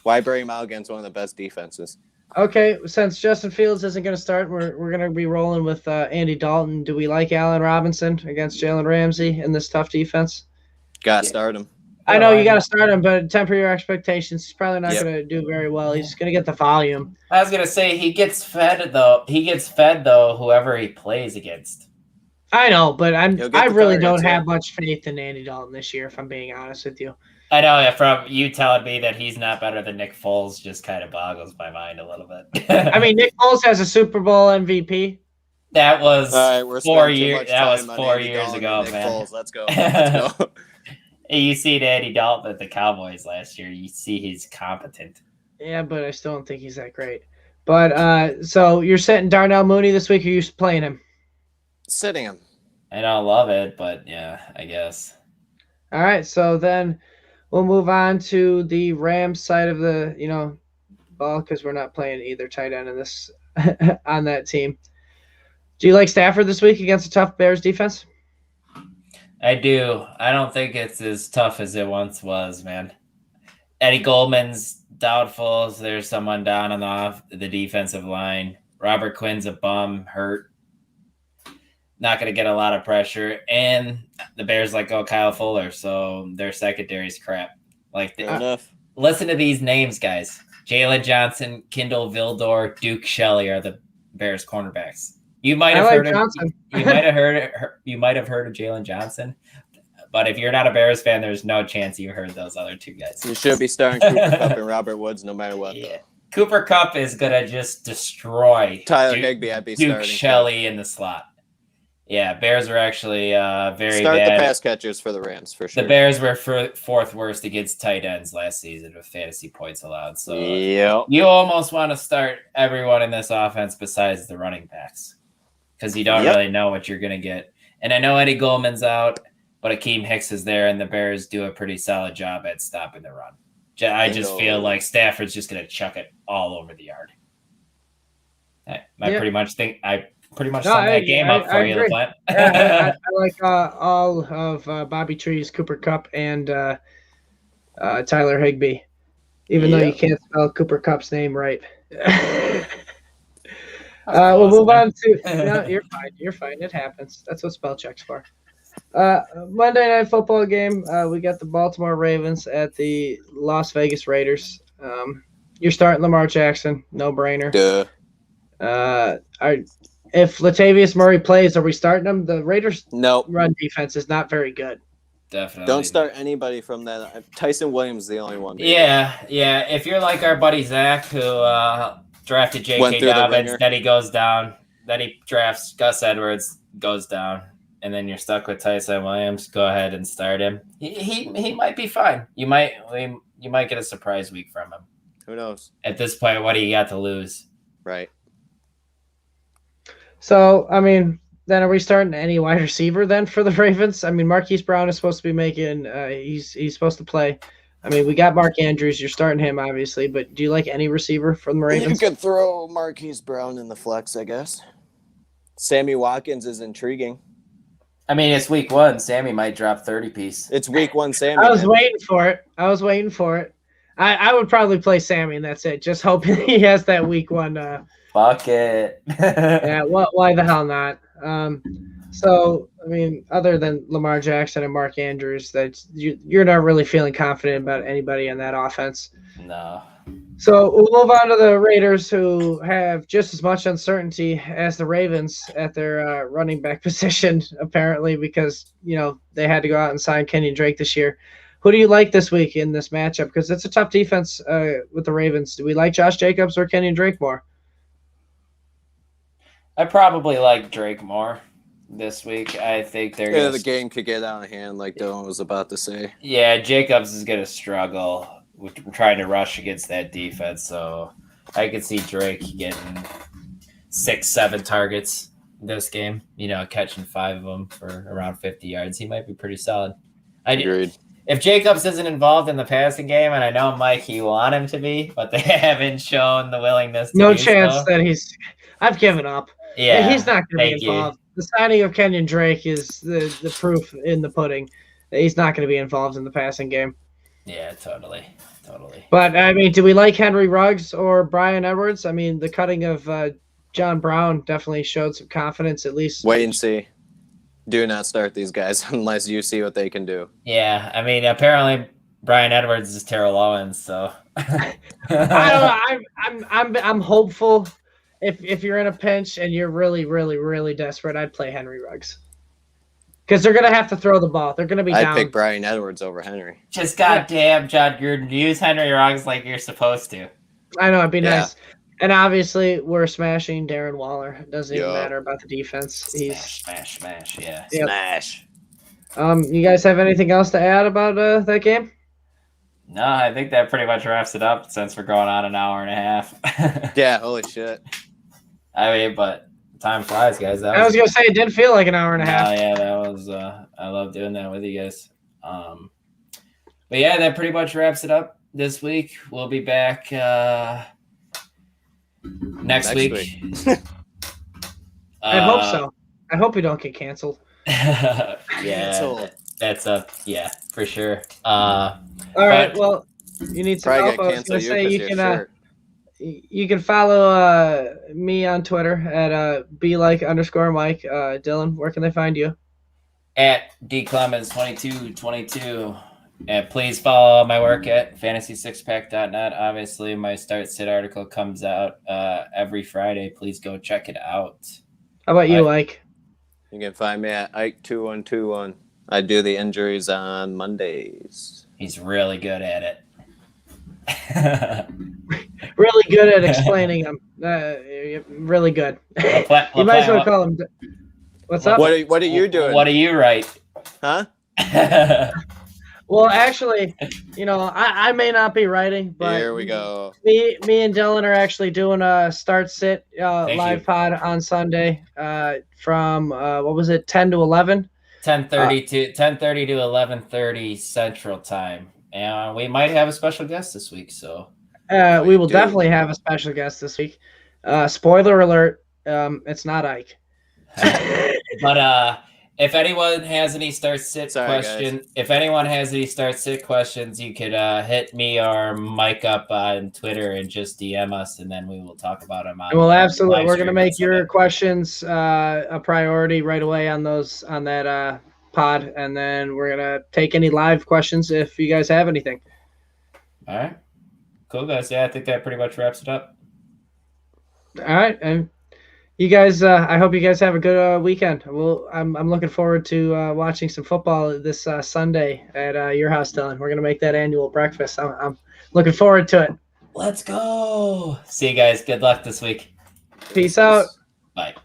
Why bring him out against one of the best defenses? Okay, since Justin Fields isn't going to start, we're going to be rolling with Andy Dalton. Do we like Allen Robinson against Jalen Ramsey in this tough defense? Got to start him. I know you got to start him, but temper your expectations. He's probably not going to do very well. He's going to get the volume. I was going to say he gets fed though whoever he plays against. I know, but I really don't have much faith in Andy Dalton this year, if I'm being honest with you. I know, from you telling me that he's not better than Nick Foles just kind of boggles my mind a little bit. I mean, Nick Foles has a Super Bowl MVP. That was 4 years. That was 4 years ago, man. Foles. Let's go. You see Andy Dalton at the Cowboys last year. You see he's competent. Yeah, but I still don't think he's that great. But so you're sitting Darnell Mooney this week, or you playing him? Sitting him. I don't love it, but yeah, I guess. All right, so then we'll move on to the Rams side of the ball because we're not playing either tight end in this on that team. Do you like Stafford this week against a tough Bears defense? I do. I don't think it's as tough as it once was, man. Eddie Goldman's doubtful. So there's someone down on the defensive line. Robert Quinn's a bum, hurt. not going to get a lot of pressure. And the Bears let go Kyle Fuller, so their secondary's crap. Like, enough. Listen to these names, guys. Jalen Johnson, Kendall Vildor, Duke Shelley are the Bears cornerbacks. You might have heard Johnson. You might have heard of Jalen Johnson, but if you're not a Bears fan, there's no chance you heard those other two guys. You should be starting Cooper Kupp and Robert Woods no matter what. Yeah. Cooper Kupp is gonna just destroy Tyler Higbee. I'd be Duke starting Shelley in the slot. Yeah, Bears were actually very Start bad. the pass catchers for the Rams for sure. The Bears were fourth worst against tight ends last season with fantasy points allowed. So you almost want to start everyone in this offense besides the running backs because you don't really know what you're going to get. And I know Eddie Goldman's out, but Akeem Hicks is there, and the Bears do a pretty solid job at stopping the run. I just feel like Stafford's just going to chuck it all over the yard. I pretty much sum that game up for you, LaPlante. I like all of Bobby Tree's Cooper Kupp and Tyler Higbee, even though you can't spell Cooper Kupp's name right. We'll move on to. No, you're fine. You're fine. It happens. That's what spell check's for. Monday Night Football game. We got the Baltimore Ravens at the Las Vegas Raiders. You're starting Lamar Jackson, no brainer. Duh. If Latavius Murray plays, are we starting him? The Raiders' run defense is not very good. Definitely. Don't start anybody from that. Tyson Williams is the only one. Yeah. If you're like our buddy Zach, who drafted J.K. Dobbins, then he goes down. Then he drafts Gus Edwards, goes down. And then you're stuck with Tyson Williams. Go ahead and start him. He might be fine. You might get a surprise week from him. Who knows? At this point, what do you got to lose? Right. So, I mean, then are we starting any wide receiver then for the Ravens? I mean, Marquise Brown is supposed to be making he's supposed to play. I mean, we got Mark Andrews. You're starting him, obviously. But do you like any receiver from the Ravens? You could throw Marquise Brown in the flex, I guess. Sammy Watkins is intriguing. I mean, it's week one. Sammy might drop 30-piece. It's week one, Sammy. I was waiting for it. I would probably play Sammy, and that's it. Just hoping he has that week one. Fuck it. Yeah, why the hell not? So, I mean, other than Lamar Jackson and Mark Andrews, you're not really feeling confident about anybody in that offense. No. So we'll move on to the Raiders, who have just as much uncertainty as the Ravens at their running back position, apparently, because, they had to go out and sign Kenyon Drake this year. Who do you like this week in this matchup? Because it's a tough defense with the Ravens. Do we like Josh Jacobs or Kenyon Drake more? I probably like Drake more this week. I think they're the game could get out of hand, like Dylan was about to say. Yeah, Jacobs is going to struggle with trying to rush against that defense. So I could see Drake getting 6-7 targets this game, catching 5 of them for around 50 yards. He might be pretty solid. Agreed. If Jacobs isn't involved in the passing game, and I know, Mike, you want him to be, but they haven't shown the willingness to No do chance so. that he's – I've given up. Yeah, he's not going to be involved. The signing of Kenyon Drake is the proof in the pudding that he's not going to be involved in the passing game. Yeah, totally. But, I mean, do we like Henry Ruggs or Bryan Edwards? I mean, the cutting of John Brown definitely showed some confidence, at least. Wait and see. Do not start these guys unless you see what they can do. Yeah, I mean, apparently Bryan Edwards is Terrell Owens, so. I don't know. I'm hopeful. If you're in a pinch and you're really, really, really desperate, I'd play Henry Ruggs. Because they're going to have to throw the ball. They're going to be down. I'd pick Bryan Edwards over Henry. Just goddamn, John Gruden, use Henry Ruggs like you're supposed to. I know, it'd be nice. And obviously, we're smashing Darren Waller. It doesn't even matter about the defense. Smash, yeah. Yep. Smash. You guys have anything else to add about that game? No, I think that pretty much wraps it up since we're going on an hour and a half. Yeah, holy shit. I mean, but time flies, guys. I was going to say, it didn't feel like an hour and a half. Yeah, that was, I love doing that with you guys. But yeah, that pretty much wraps it up this week. We'll be back next week. I hope so. I hope we don't get canceled. Yeah, that's for sure. All right, well, you need some help. I was going to say you can follow me on Twitter at @belike_Mike. Dylan, where can they find you? At dclemens2222. And please follow my work at fantasy6pack.net. Obviously, my Start Sit article comes out every Friday. Please go check it out. How about you, Ike? You can find me at Ike2121. I do the injuries on Mondays. He's really good at it. Really good at explaining them. Really good. You might as well call him. What's up? What are you doing? What do you write? Huh? Well, actually, I may not be writing, but here we go. Me and Dylan are actually doing a Start Sit live pod on Sunday from what was it, 10 to 11? 10:30 to 11:30 Central Time, and we might have a special guest this week. So we will definitely have a special guest this week. Spoiler alert: it's not Ike. But if anyone has any Start Sit questions, you could hit me or Mike up on Twitter and just DM us, and then we will talk about them. Well, absolutely, we're gonna make your questions a priority right away on that pod, and then we're gonna take any live questions if you guys have anything. All right, cool guys. Yeah, I think that pretty much wraps it up. All right, and you guys, I hope you guys have a good weekend. I'm looking forward to watching some football this Sunday at your house, Dylan. We're gonna make that annual breakfast. I'm looking forward to it. Let's go. See you guys. Good luck this week. Peace out. Bye.